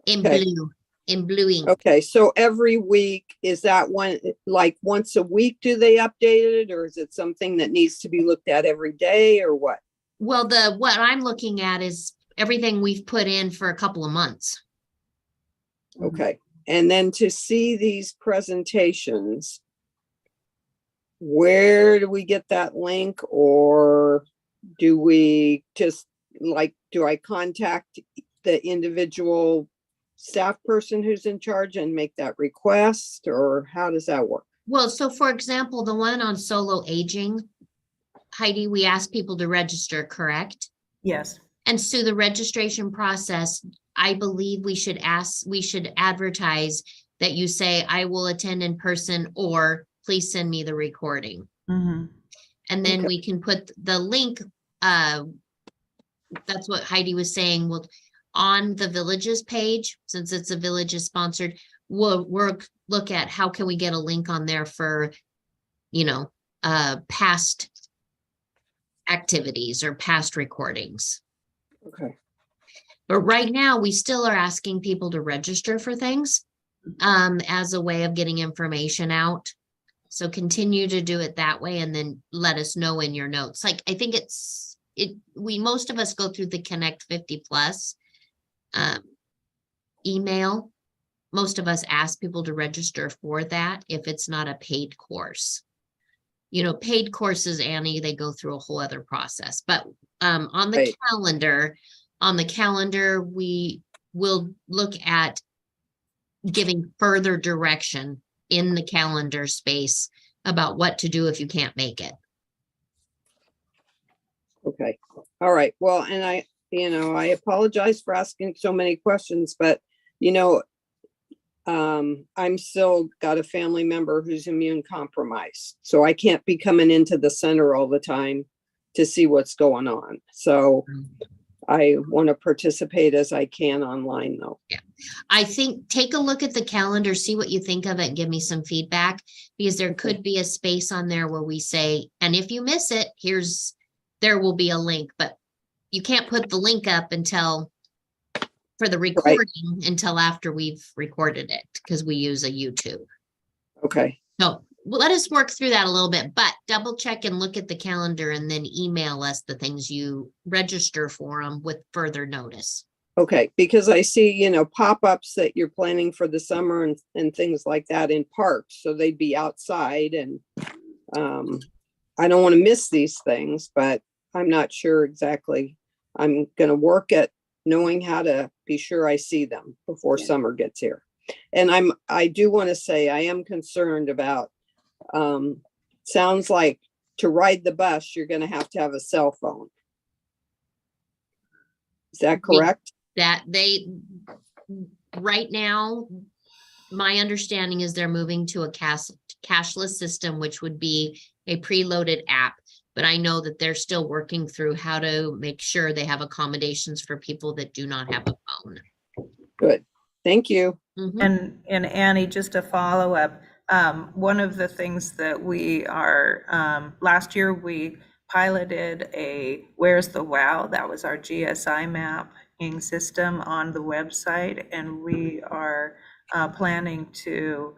In Okay. blue, in blue ink. okay, so every week, is that one, like once a week, do they update it? Or is it something that needs to be looked at every day or what? Well, what I'm looking at is everything we've put in for a couple of months. Okay, and then to see these presentations, where do we get that link? Or do we just do I contact the individual staff person who's in charge and make that request, or how does that work? Well, so for example, the one on solo aging, Heidi, we asked people to register, correct? Yes. And so the registration process, I believe we should advertise that you say, I will attend in person, or please send me the recording. Mm-hmm. And then Okay. we can put the link, that's what Heidi was saying, well, on the villages page, since it's a villages sponsored, we'll look at how can we get a link on there for, past activities or past recordings. Okay, But right now, we still are asking people to register for things as a way of getting information out. So continue to do it that way, and then let us know in your notes. Like, I think most of us go through the Connect 50 Plus email. Most of us ask people to register for that if it's not a paid course. Paid courses, Annie, they go through a whole other process. But on the Right. calendar, we will look at giving further direction in the calendar space about what to do if you can't make it. okay, all right, well, and I apologize for asking so many questions, but I'm still got a family member who's immune compromised, so I can't be coming into the center all the time to see what's going on. So I want to participate as I can online though. Yeah, I think take a look at the calendar, see what you think of it, and give me some feedback, because there could be a space on there where we say, and if you miss it, there will be a link, but you can't put the link up for the recording until after we've recorded it, because we use a YouTube. Okay, So let us work through that a little bit, but double check and look at the calendar and then email us the things you register for them with further notice. Okay, because I see, you know, pop-ups that you're planning for the summer and things like that in parks, so they'd be outside and I don't want to miss these things, but I'm not sure exactly. I'm going to work at knowing how to be sure I see them before summer gets here. And I do want to say I am concerned about, sounds like to ride the bus, you're going to have a cell phone. Is that correct? Right now, my understanding is they're moving to a cashless system, which would be a preloaded app. But I know that they're still working through how to make sure they have accommodations for people that do not have a phone. Good. Thank you. Mhm. And Annie, just a follow up. One of the things that we are, last year we piloted a Where's the Wow? That was our GSI mapping system on the website. And we are planning to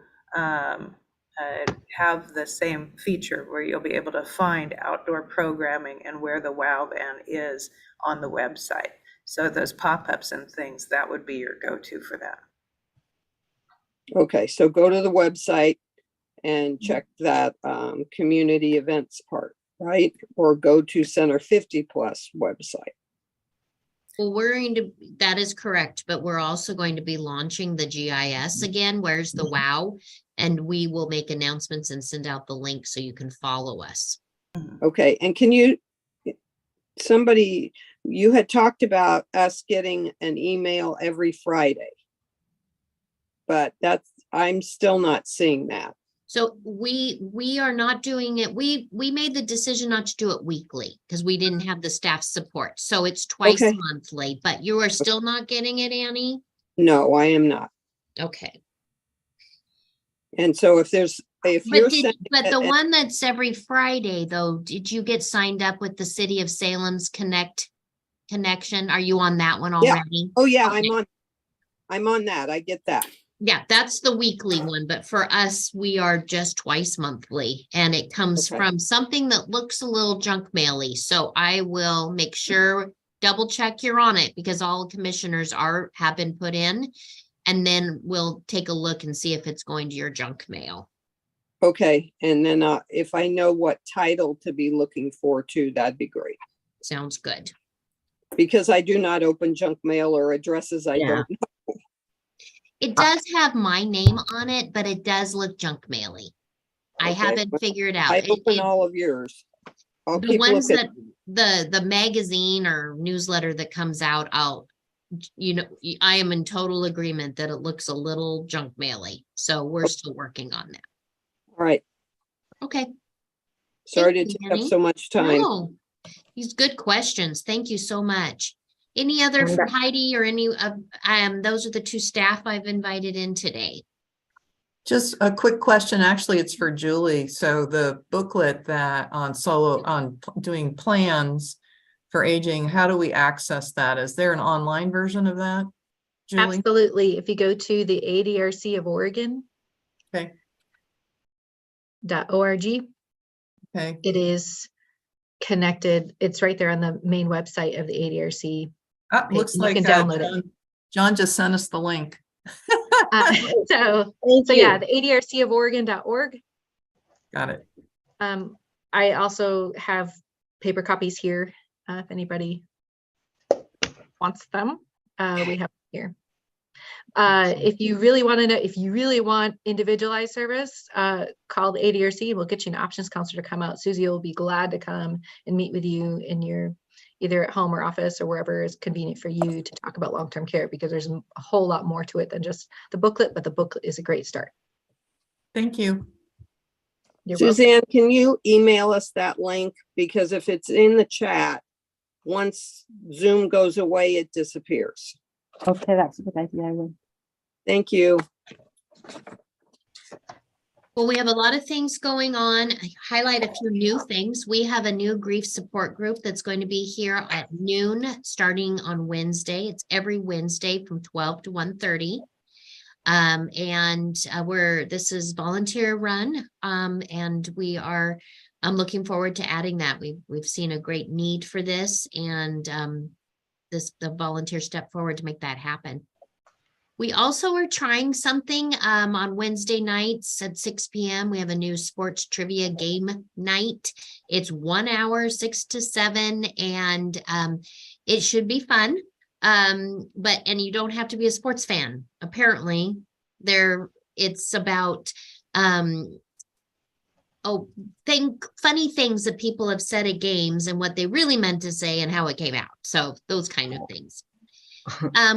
have the same feature where you'll be able to find outdoor programming and where the WOW van is on the website. So those pop-ups and things, that would be your go-to for that. Okay, so go to the website and check that community events part, right? Or go to Center 50 Plus website. Well, that is correct, but we're also going to be launching the GIS again. Where's the WOW? And we will make announcements and send out the link so you can follow us. Okay, and can you, you had talked about us getting an email every Friday, but I'm still not seeing that. So we are not doing it. We made the decision not to do it weekly because we didn't have the staff support. So it's twice monthly, but you are still not getting it, Annie? No, I am not. Okay. And so if you're But the one that's every Friday though, did you get signed up with the City of Salem's connection? Are you on that one already? Yeah. Oh yeah, Okay. I'm on that. I get that. Yeah, that's the weekly one, but for us, we are just twice monthly and it comes from something that looks a little junk maily. So I will make sure, double check you're on it because all commissioners have been put in. And then we'll take a look and see if it's going to your junk mail. Okay, and then if I know what title to be looking for too, that'd be great. Sounds good. Because I do not open junk mail or addresses I don't know. It does have my name on it, but it does look junk maily. I haven't figured out. I open all of yours. I'll The keep ones looking. that the magazine or newsletter that comes out, I am in total agreement that it looks a little junk maily. So we're still working on that. All right. Okay. Sorry Thank to you, take up Annie. so much time. No, these good questions. Thank you so much. Any other for Heidi or any of, those are the two staff I've invited in today. Just a quick question. Actually, it's for Julie. So the booklet that on doing plans for aging, how do we access that? Is there an online version of that, Julie? Absolutely. If you go to the ADRC of Oregon. Okay. .org. Okay. It is connected. It's right there on the main website of the ADRC. Looks You like can download it. John just sent us the link. So yeah, the ADRC of Oregon.org. Got it. I also have paper copies here. If anybody wants them, we have them here. If you really want to know, if you really want individualized service, call the ADRC and we'll get you an options counselor to come out. Susie will be glad to come and meet with you in your either at home or office or wherever is convenient for you to talk about long-term care, because there's a whole lot more to it than just the booklet, but the booklet is a great start. Thank you. You're Suzanne, welcome. can you email us that link? Because if it's in the chat, once Zoom goes away, it disappears. Okay, that's a good idea. I will. Thank you. Well, we have a lot of things going on. I highlight a few new things. We have a new grief support group that's going to be here at noon, starting on Wednesday. It's every Wednesday from 12 to 1:30. This is volunteer run, and I'm looking forward to adding that. We've seen a great need for this, and the volunteers step forward to make that happen. We also are trying something on Wednesday nights at 6 p.m. We have a new sports trivia game night. It's 1 hour, 6 to 7, and it should be fun. And you don't have to be a sports fan. Apparently, it's about funny things that people have said at games and what they really meant to say and how it came out. So those kind of things.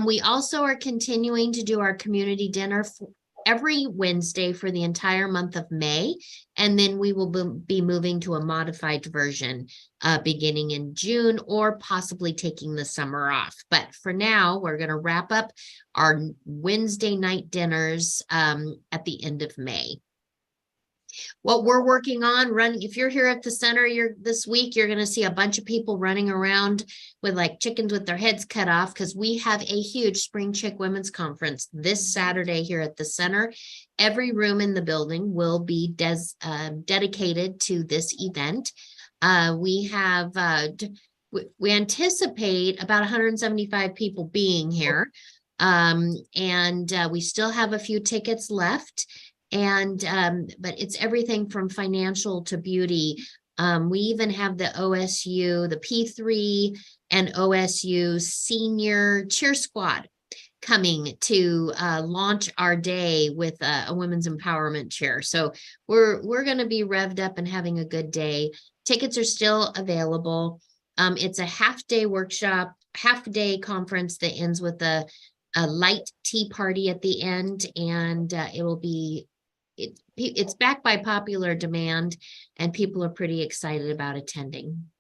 We also are continuing to do our community dinner every Wednesday for the entire month of May. And then we will be moving to a modified version beginning in June, or possibly taking the summer off. But for now, we're going to wrap up our Wednesday night dinners at the end of May. What we're working on, if you're here at the center this week, you're going to see a bunch of people running around with like chickens with their heads cut off, because we have a huge Spring Chick Women's Conference this Saturday here at the center. Every room in the building will be dedicated to this event. We anticipate about 175 people being here, and we still have a few tickets left. But it's everything from financial to beauty. We even have the OSU, the P3 and OSU senior cheer squad coming to launch our day with a women's empowerment chair. So we're going to be revved up and having a good day. Tickets are still available. It's a half-day workshop, half-day conference that ends with a light tea party at the end, and it will be it's backed by popular demand, and people are pretty excited about attending.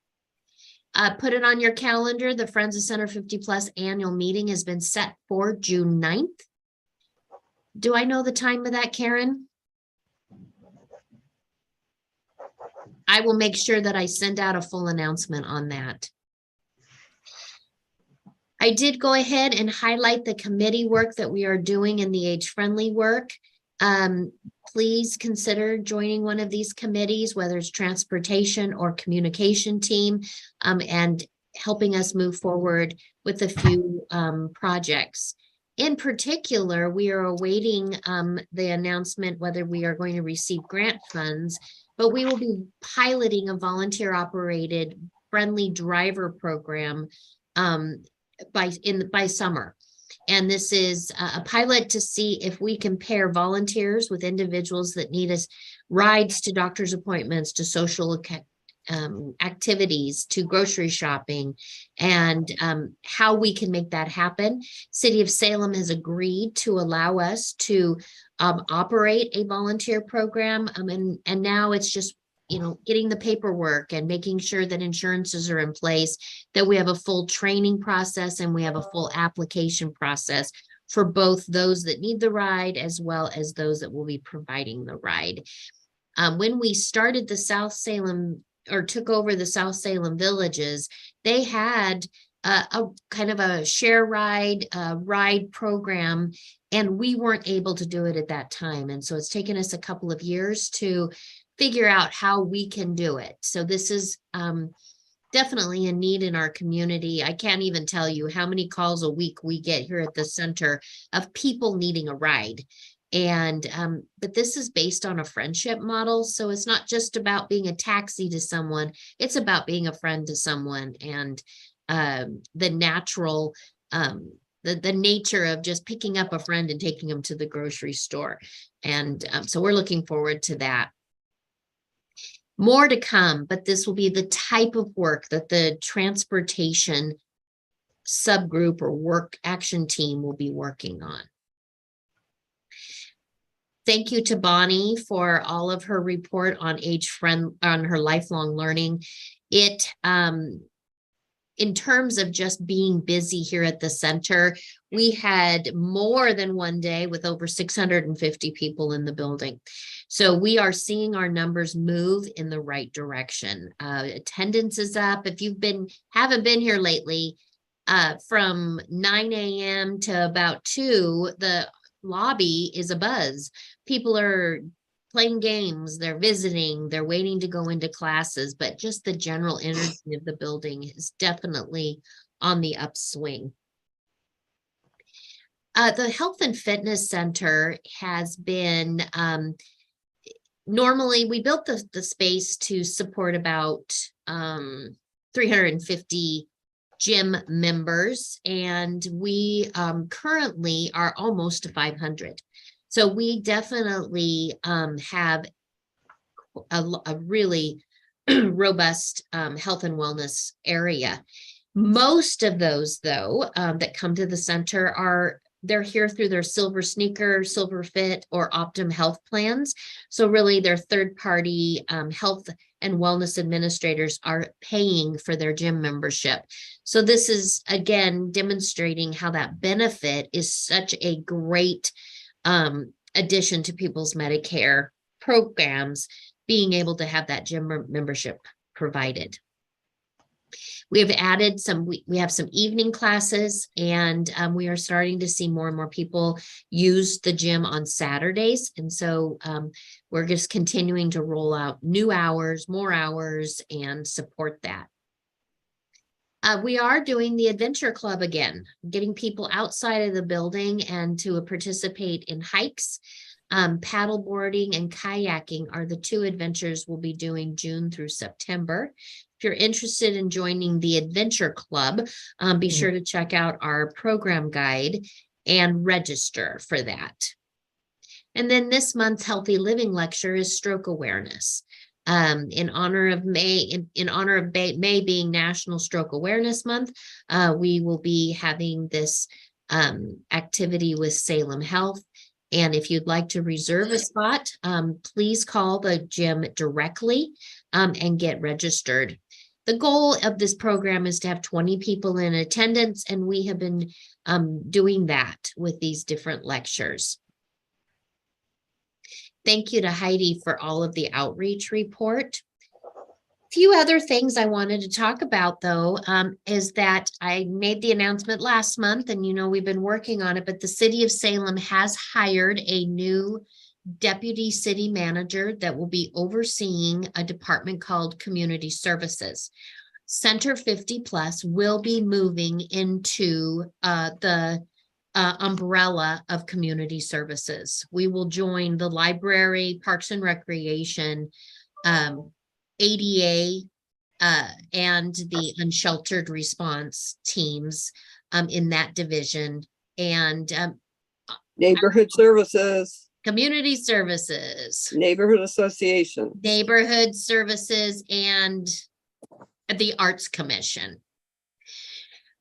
Put it on your calendar. The Friends of Center 50 Plus annual meeting has been set for June 9th. Do I know the time of that, Karen? I will make sure that I send out a full announcement on that. I did go ahead and highlight the committee work that we are doing in the age-friendly work. Please consider joining one of these committees, whether it's transportation or communication team, and helping us move forward with a few projects. In particular, we are awaiting the announcement whether we are going to receive grant funds, but we will be piloting a volunteer-operated friendly driver program by summer. And this is a pilot to see if we can pair volunteers with individuals that need us rides to doctor's appointments, to social activities, to grocery shopping, and how we can make that happen. City of Salem has agreed to allow us to operate a volunteer program. And now it's just, getting the paperwork and making sure that insurances are in place, that we have a full training process and we have a full application process for both those that need the ride as well as those that will be providing the ride. When we started the South Salem, or took over the South Salem villages, they had a kind of a share ride program, and we weren't able to do it at that time. And so it's taken us a couple of years to figure out how we can do it. So this is definitely a need in our community. I can't even tell you how many calls a week we get here at the center of people needing a ride. And but this is based on a friendship model. So it's not just about being a taxi to someone, it's about being a friend to someone, and the natural the nature of just picking up a friend and taking them to the grocery store. And so we're looking forward to that. More to come, but this will be the type of work that the transportation subgroup or work action team will be working on. Thank you to Bonnie for all of her report on on her lifelong learning. It, in terms of just being busy here at the center, we had more than one day with over 650 people in the building. So we are seeing our numbers move in the right direction. Attendance is up. If you haven't been here lately, from 9 a.m. to about 2, lobby is abuzz. People are playing games, they're visiting, they're waiting to go into classes, but just the general energy of the building is definitely on the upswing. The Health and Fitness Center has been, normally we built the space to support about 350 gym members, and we currently are almost to 500. So we definitely have a really robust health and wellness area. Most of those, though, that come to the center they're here through their Silver Sneaker, Silver Fit, or Optum Health plans. So really their third-party health and wellness administrators are paying for their gym membership. So this is, again, demonstrating how that benefit is such a great addition to people's Medicare programs, being able to have that gym membership provided. We have added we have some evening classes, and we are starting to see more and more people use the gym on Saturdays. And so we're just continuing to roll out new hours, more hours, and support that. We are doing the Adventure Club again, getting people outside of the building and to participate in hikes. Paddle boarding and kayaking are the two adventures we'll be doing June through September. If you're interested in joining the Adventure Club, be sure to check out our program guide and register for that. And then this month's Healthy Living Lecture is Stroke Awareness. In honor of May being National Stroke Awareness Month, we will be having this activity with Salem Health. And if you'd like to reserve a spot, please call the gym directly and get registered. The goal of this program is to have 20 people in attendance, and we have been doing that with these different lectures. Thank you to Heidi for all of the outreach report. Few other things I wanted to talk about, though, is that I made the announcement last month, and we've been working on it, but the city of Salem has hired a new deputy city manager that will be overseeing a department called Community Services. Center 50 Plus will be moving into the umbrella of Community Services. We will join the library, Parks and Recreation, ADA, and the unsheltered response teams in that division, and Neighborhood services. Community Services, Neighborhood association. Neighborhood Services, and the Arts Commission.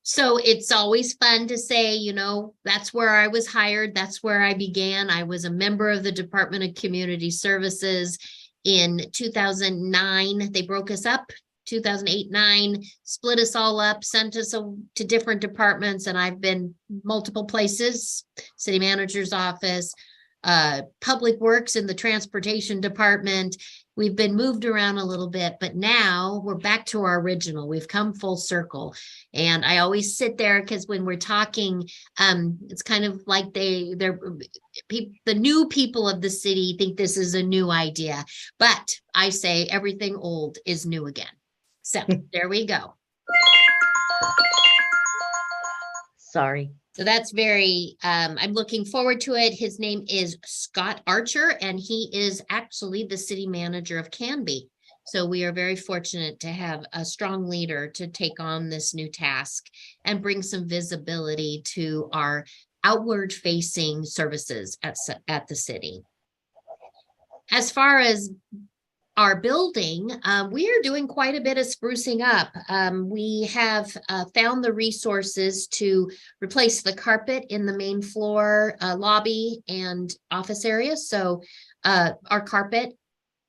So it's always fun to say, that's where I was hired. That's where I began. I was a member of the Department of Community Services. In 2009, they broke us up. 2008-9, split us all up, sent us to different departments, and I've been multiple places: city manager's office, public works in the transportation department. We've been moved around a little bit, but now we're back to our original. We've come full circle. And I always sit there because when we're talking, it's kind of like the new people of the city think this is a new idea, but I say everything old is new again. So there we go. Sorry. So that's very, I'm looking forward to it. His name is Scott Archer, and he is actually the city manager of Canby. So we are very fortunate to have a strong leader to take on this new task and bring some visibility to our outward facing services at the city. As far as our building, we are doing quite a bit of sprucing up. We have found the resources to replace the carpet in the main floor lobby and office area. So our carpet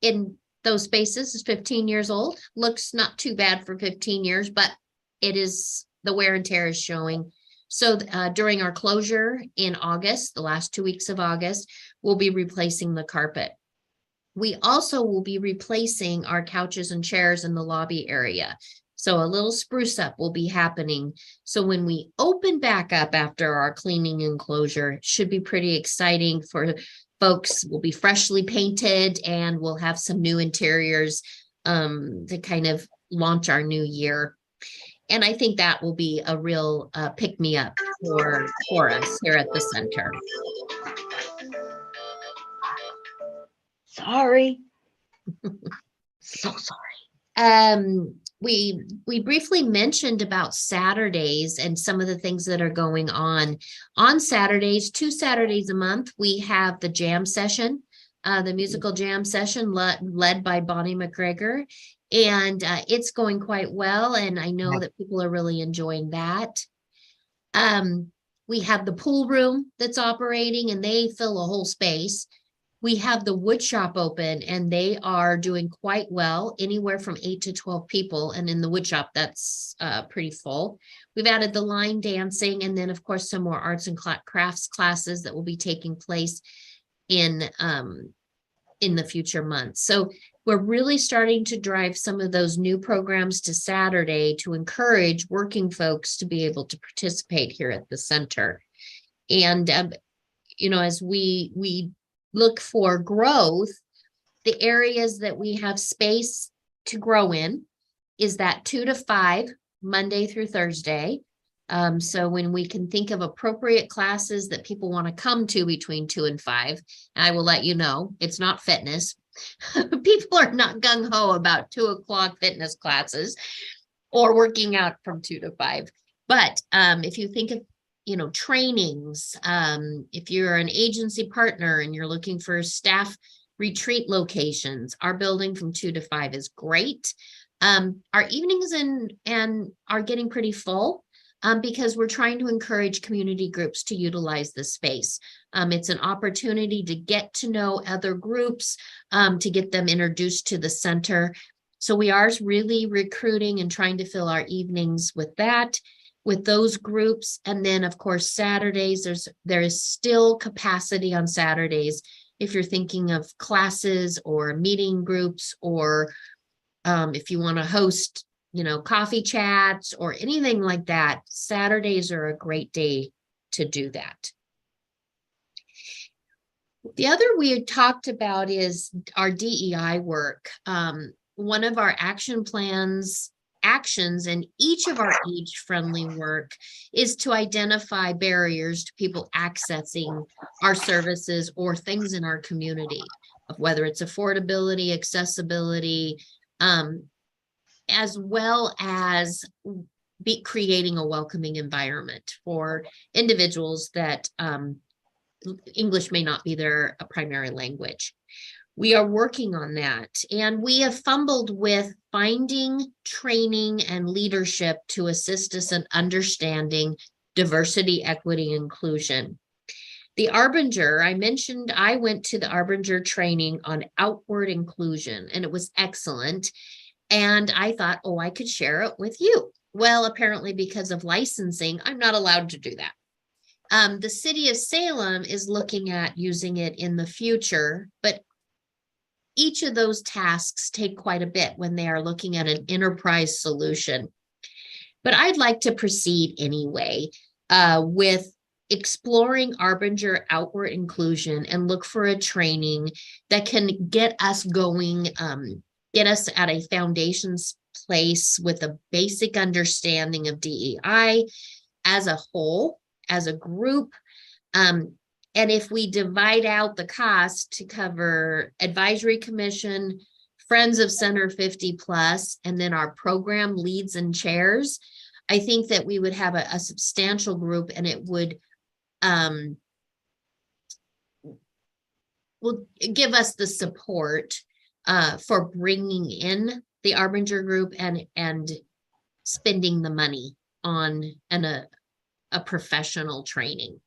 in those spaces is 15 years old. Looks not too bad for 15 years, but it is, the wear and tear is showing. So during our closure in August, the last 2 weeks of August, we'll be replacing the carpet. We also will be replacing our couches and chairs in the lobby area. So a little spruce up will be happening. So when we open back up after our cleaning and closure, it should be pretty exciting for folks. Will be freshly painted and we'll have some new interiors to kind of launch our new year. And I think that will be a real pick me up for us here at the center. Sorry. So sorry. We briefly mentioned about Saturdays and some of the things that are going on. On Saturdays, 2 Saturdays a month, we have the jam session, the musical jam session led by Bonnie McGregor. And it's going quite well. And I know that people are really enjoying that. We have the pool room that's operating and they fill a whole space. We have the wood shop open and they are doing quite well, anywhere from 8 to 12 people. And in the wood shop, that's pretty full. We've added the line dancing and then of course, some more arts and crafts classes that will be taking place in the future months. So we're really starting to drive some of those new programs to Saturday to encourage working folks to be able to participate here at the center. And, you know, as we look for growth, the areas that we have space to grow in is that 2 to 5, Monday through Thursday. So when we can think of appropriate classes that people want to come to between 2 and 5, I will let you know, it's not fitness. People are not gung-ho about 2 o'clock fitness classes or working out from 2 to 5. But if you think of, you know, trainings, if you're an agency partner and you're looking for staff retreat locations, our building from 2 to 5 is great. Our evenings and are getting pretty full. Because we're trying to encourage community groups to utilize the space. It's an opportunity to get to know other groups, to get them introduced to the center. So we are really recruiting and trying to fill our evenings with that, with those groups. And then of course, Saturdays, there is still capacity on Saturdays. If you're thinking of classes or meeting groups, or if you want to host, you know, coffee chats or anything like that, Saturdays are a great day to do that. The other we had talked about is our DEI work. One of our action plans, actions in each of our age-friendly work is to identify barriers to people accessing our services or things in our community, whether it's affordability, accessibility, as well as creating a welcoming environment for individuals that English may not be their primary language. We are working on that, and we have fumbled with finding training and leadership to assist us in understanding diversity, equity, inclusion. The Arbinger, I mentioned I went to the Arbinger training on outward inclusion, and it was excellent. And I thought, oh, I could share it with you. Well, apparently because of licensing, I'm not allowed to do that. The city of Salem is looking at using it in the future, but each of those tasks take quite a bit when they are looking at an enterprise solution. But I'd like to proceed anyway with exploring Arbinger outward inclusion and look for a training that can get us going, get us at a foundations place with a basic understanding of DEI as a whole, as a group. And if we divide out the cost to cover advisory commission, Friends of Center 50 plus, and then our program leads and chairs, I think that we would have a substantial group, and it would will give us the support for bringing in the Arbinger group and spending the money on a professional training.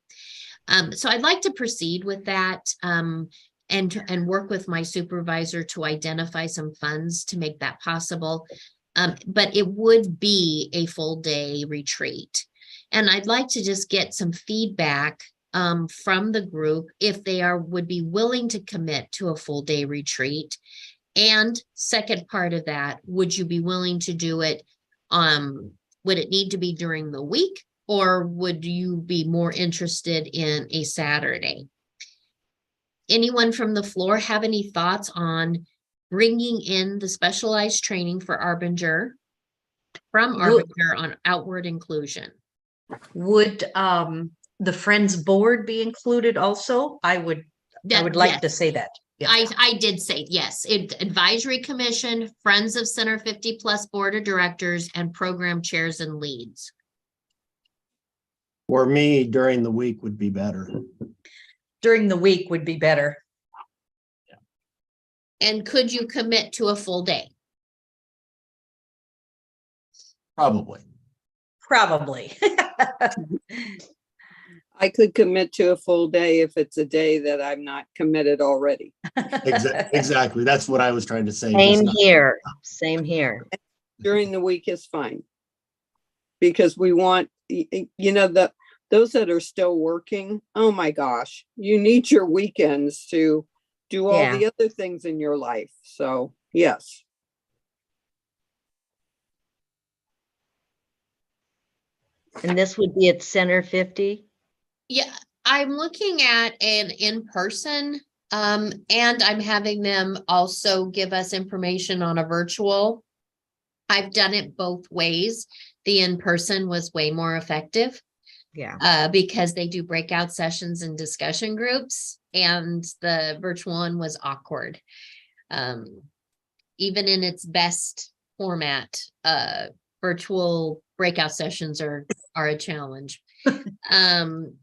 So I'd like to proceed with that and work with my supervisor to identify some funds to make that possible. But it would be a full day retreat. And I'd like to just get some feedback from the group if they would be willing to commit to a full day retreat. And second part of that, would you be willing to do it Would it need to be during the week, or would you be more interested in a Saturday? Anyone from the floor have any thoughts on bringing in the specialized training for Arbinger from Arbinger on outward inclusion? Would the Friends Board be included also? I would like to Yes. say that. Yeah. I did say yes. Advisory Commission, Friends of Center 50 Plus Board of Directors, and program chairs and leads. For me, during the week would be better. During the week would be better. And could you commit to a full day? Probably. Probably. I could commit to a full day if it's a day that I'm not committed already. Exactly. That's what I was trying to say. Same here. Same here. During the week is fine. Because we want, you know, those that are still working, oh my gosh, you need your weekends to do all Yeah. the other things in your life. So, yes. And this would be at Center 50? Yeah, I'm looking at an in-person, and I'm having them also give us information on a virtual. I've done it both ways. The in-person was way more effective. Yeah. Because they do breakout sessions and discussion groups, and the virtual one was awkward. Even in its best format, virtual breakout sessions are a challenge.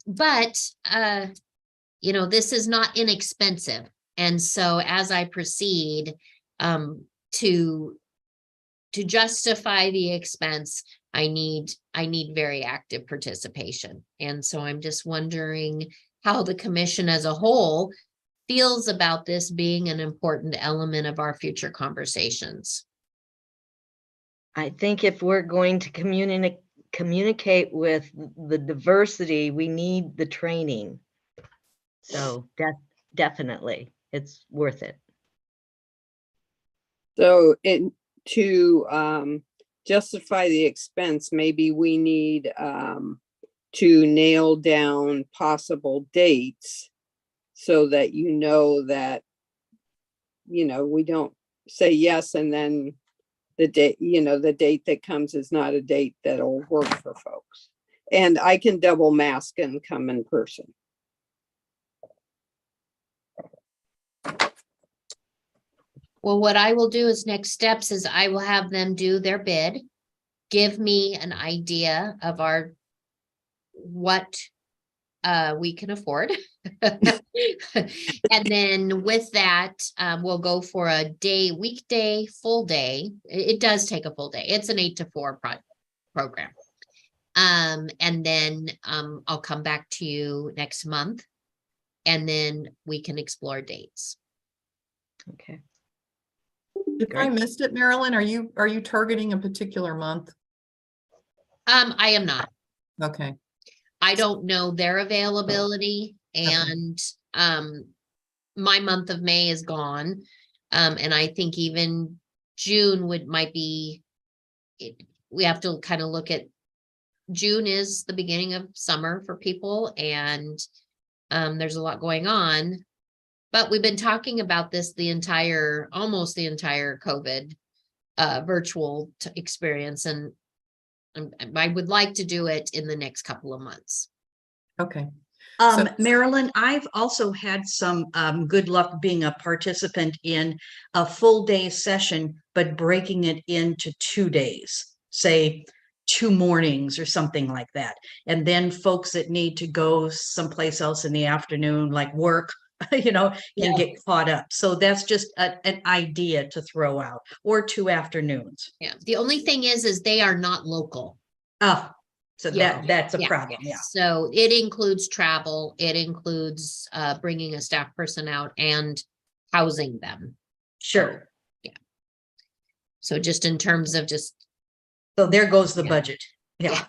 But you know, this is not inexpensive. And so as I proceed, to justify the expense, I need very active participation. And so I'm just wondering how the commission as a whole feels about this being an important element of our future conversations. I think if we're going to communicate with the diversity, we need the training. So definitely, it's worth it. So to justify the expense, maybe we need to nail down possible dates so that you know that, you know, we don't say yes and then the date, you know, the date that comes is not a date that'll work for folks. And I can double mask and come in person. Well, what I will do is next steps is I will have them do their bid, give me an idea of what we can afford. And then with that, we'll go for a weekday, full day. It does take a full day. It's an 8 to 4 program. And then I'll come back to you next month, and then we can explore dates. Okay. If I missed it, Marilyn, are you targeting a particular month? I am not. Okay. I don't know their availability, and my month of May is gone. And I think even June might be, we have to kind of look at, June is the beginning of summer for people, and there's a lot going on. But we've been talking about this almost the entire COVID virtual experience, and I would like to do it in the next couple of months. Okay. Marilyn, I've also had some good luck being a participant in a full day session, but breaking it into 2 days, say 2 mornings or something like that. And then folks that need to go someplace else in the afternoon, like work, you know, can get caught up. So that's just an idea to throw out, or 2 afternoons. Yeah. The only thing is they are not local. Oh, so Yeah. that's a Yeah. problem. Yeah. So it includes travel. It includes bringing a staff person out and housing them. Sure. Yeah. So just in terms of So there goes the budget. Yeah.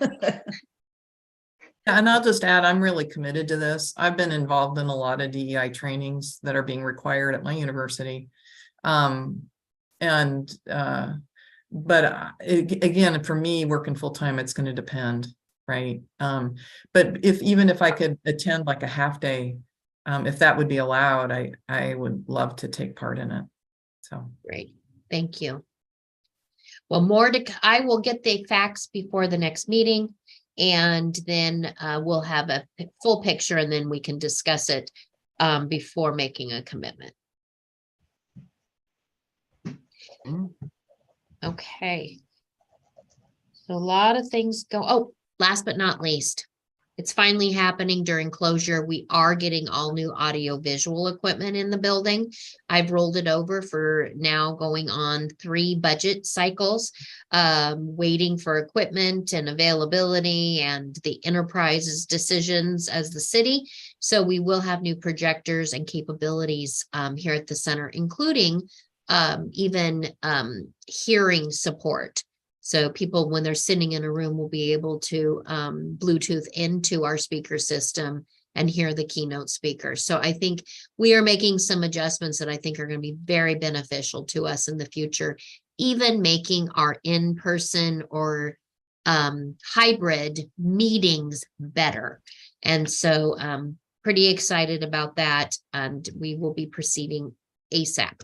And I'll just add, I'm really committed to this. I've been involved in a lot of DEI trainings that are being required at my university. but again, for me, working full-time, it's going to depend, right? But even if I could attend like a half day, if that would be allowed, I would love to take part in it. So. Great, thank you. Well, more to, I will get the facts before the next meeting, and then we'll have a full picture, and then we can discuss it before making a commitment. Okay. So a lot of things go, oh, last but not least, it's finally happening during closure. We are getting all new audio visual equipment in the building. I've rolled it over for now going on 3 budget cycles, waiting for equipment and availability and the enterprise's decisions as the city. So we will have new projectors and capabilities here at the center, including even hearing support. So people, when they're sitting in a room, will be able to Bluetooth into our speaker system and hear the keynote speaker. So I think we are making some adjustments that I think are going to be very beneficial to us in the future, even making our in-person or hybrid meetings better. And so pretty excited about that. And we will be proceeding ASAP.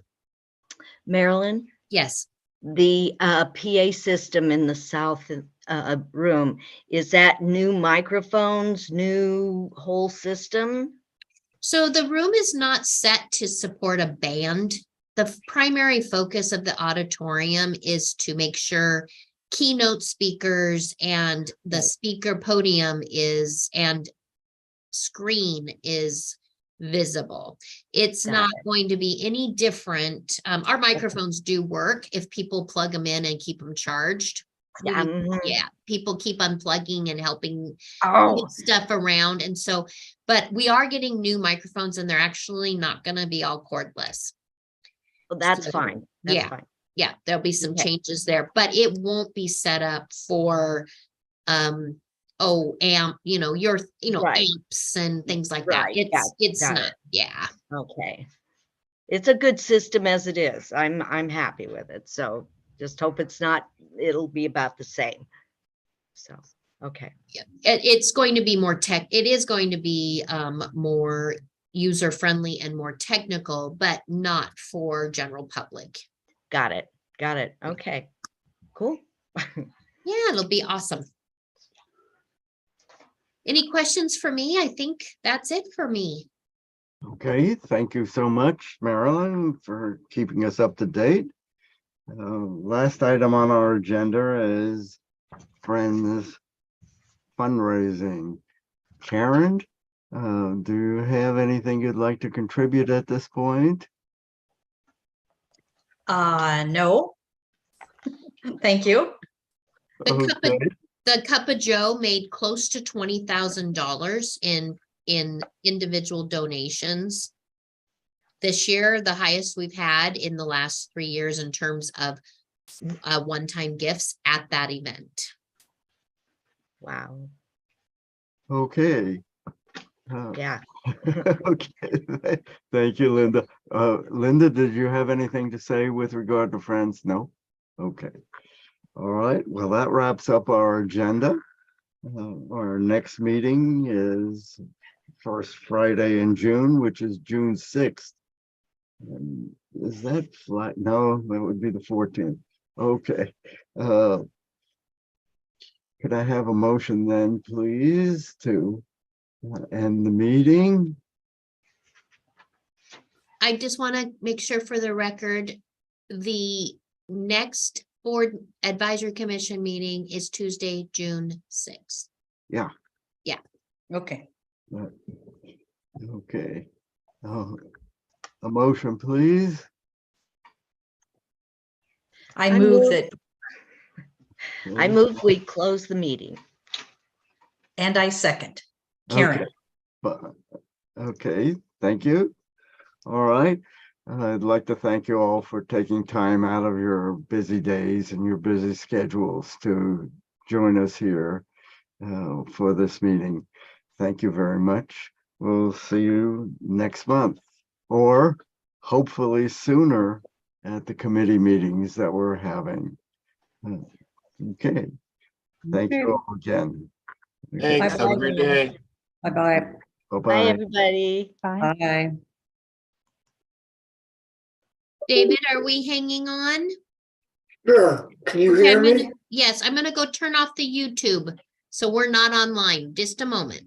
Marilyn? Yes. The PA system in the south room, is that new microphones, new whole system? So the room is not set to support a band. The primary focus of the auditorium is to make sure keynote speakers and the speaker podium and screen is visible. It's not going to be any different. Our microphones do work if people plug them in and keep them charged. Yeah, people keep unplugging and helping move stuff around. And so, but we are getting new microphones, and they're actually not going to be all cordless. Well, that's fine. That's fine. Yeah, there'll be some changes there, but it won't be set up for amps and things like that. It's not. Yeah. Okay. It's a good system as it is. I'm happy with it. So just hope it'll be about the same. So, okay. Yeah. It's going to be more it is going to be more user friendly and more technical, but not for general public. Got it. Okay. Cool. Yeah, it'll be awesome. Any questions for me? I think that's it for me. Okay, thank you so much, Marilyn, for keeping us up to date. Last item on our agenda is Friends fundraising. Karen, do you have anything you'd like to contribute at this point? No. Thank you. The Cup of Joe made close to $20,000 in individual donations this year, the highest we've had in the last 3 years in terms of one-time gifts at that event. Wow. Okay. Yeah. Okay. Thank you, Linda. Linda, did you have anything to say with regard to Friends? No? Okay. All right. Well, that wraps up our agenda. Our next meeting is first Friday in June, which is June 6th. Is that flat? No, that would be the 14th. Okay. Could I have a motion then, please, to end the meeting? I just want to make sure for the record, the next Board Advisory Commission meeting is Tuesday, June 6th. Yeah. Yeah. Okay. Okay. A motion, please. I move that. I move we close the meeting. And I second. Karen. Okay, thank you. All right. I'd like to thank you all for taking time out of your busy days and your busy schedules to join us here for this meeting. Thank you very much. We'll see you next month, or hopefully sooner at the committee meetings that we're having. Okay, thank you all again. Thanks. Have a great day. Bye-bye. Bye, Bye-bye. everybody. Bye. Bye. David, are we hanging on? Sure. Can you Okay, hear me? yes, I'm gonna go turn off the YouTube. So we're not online. Just a moment.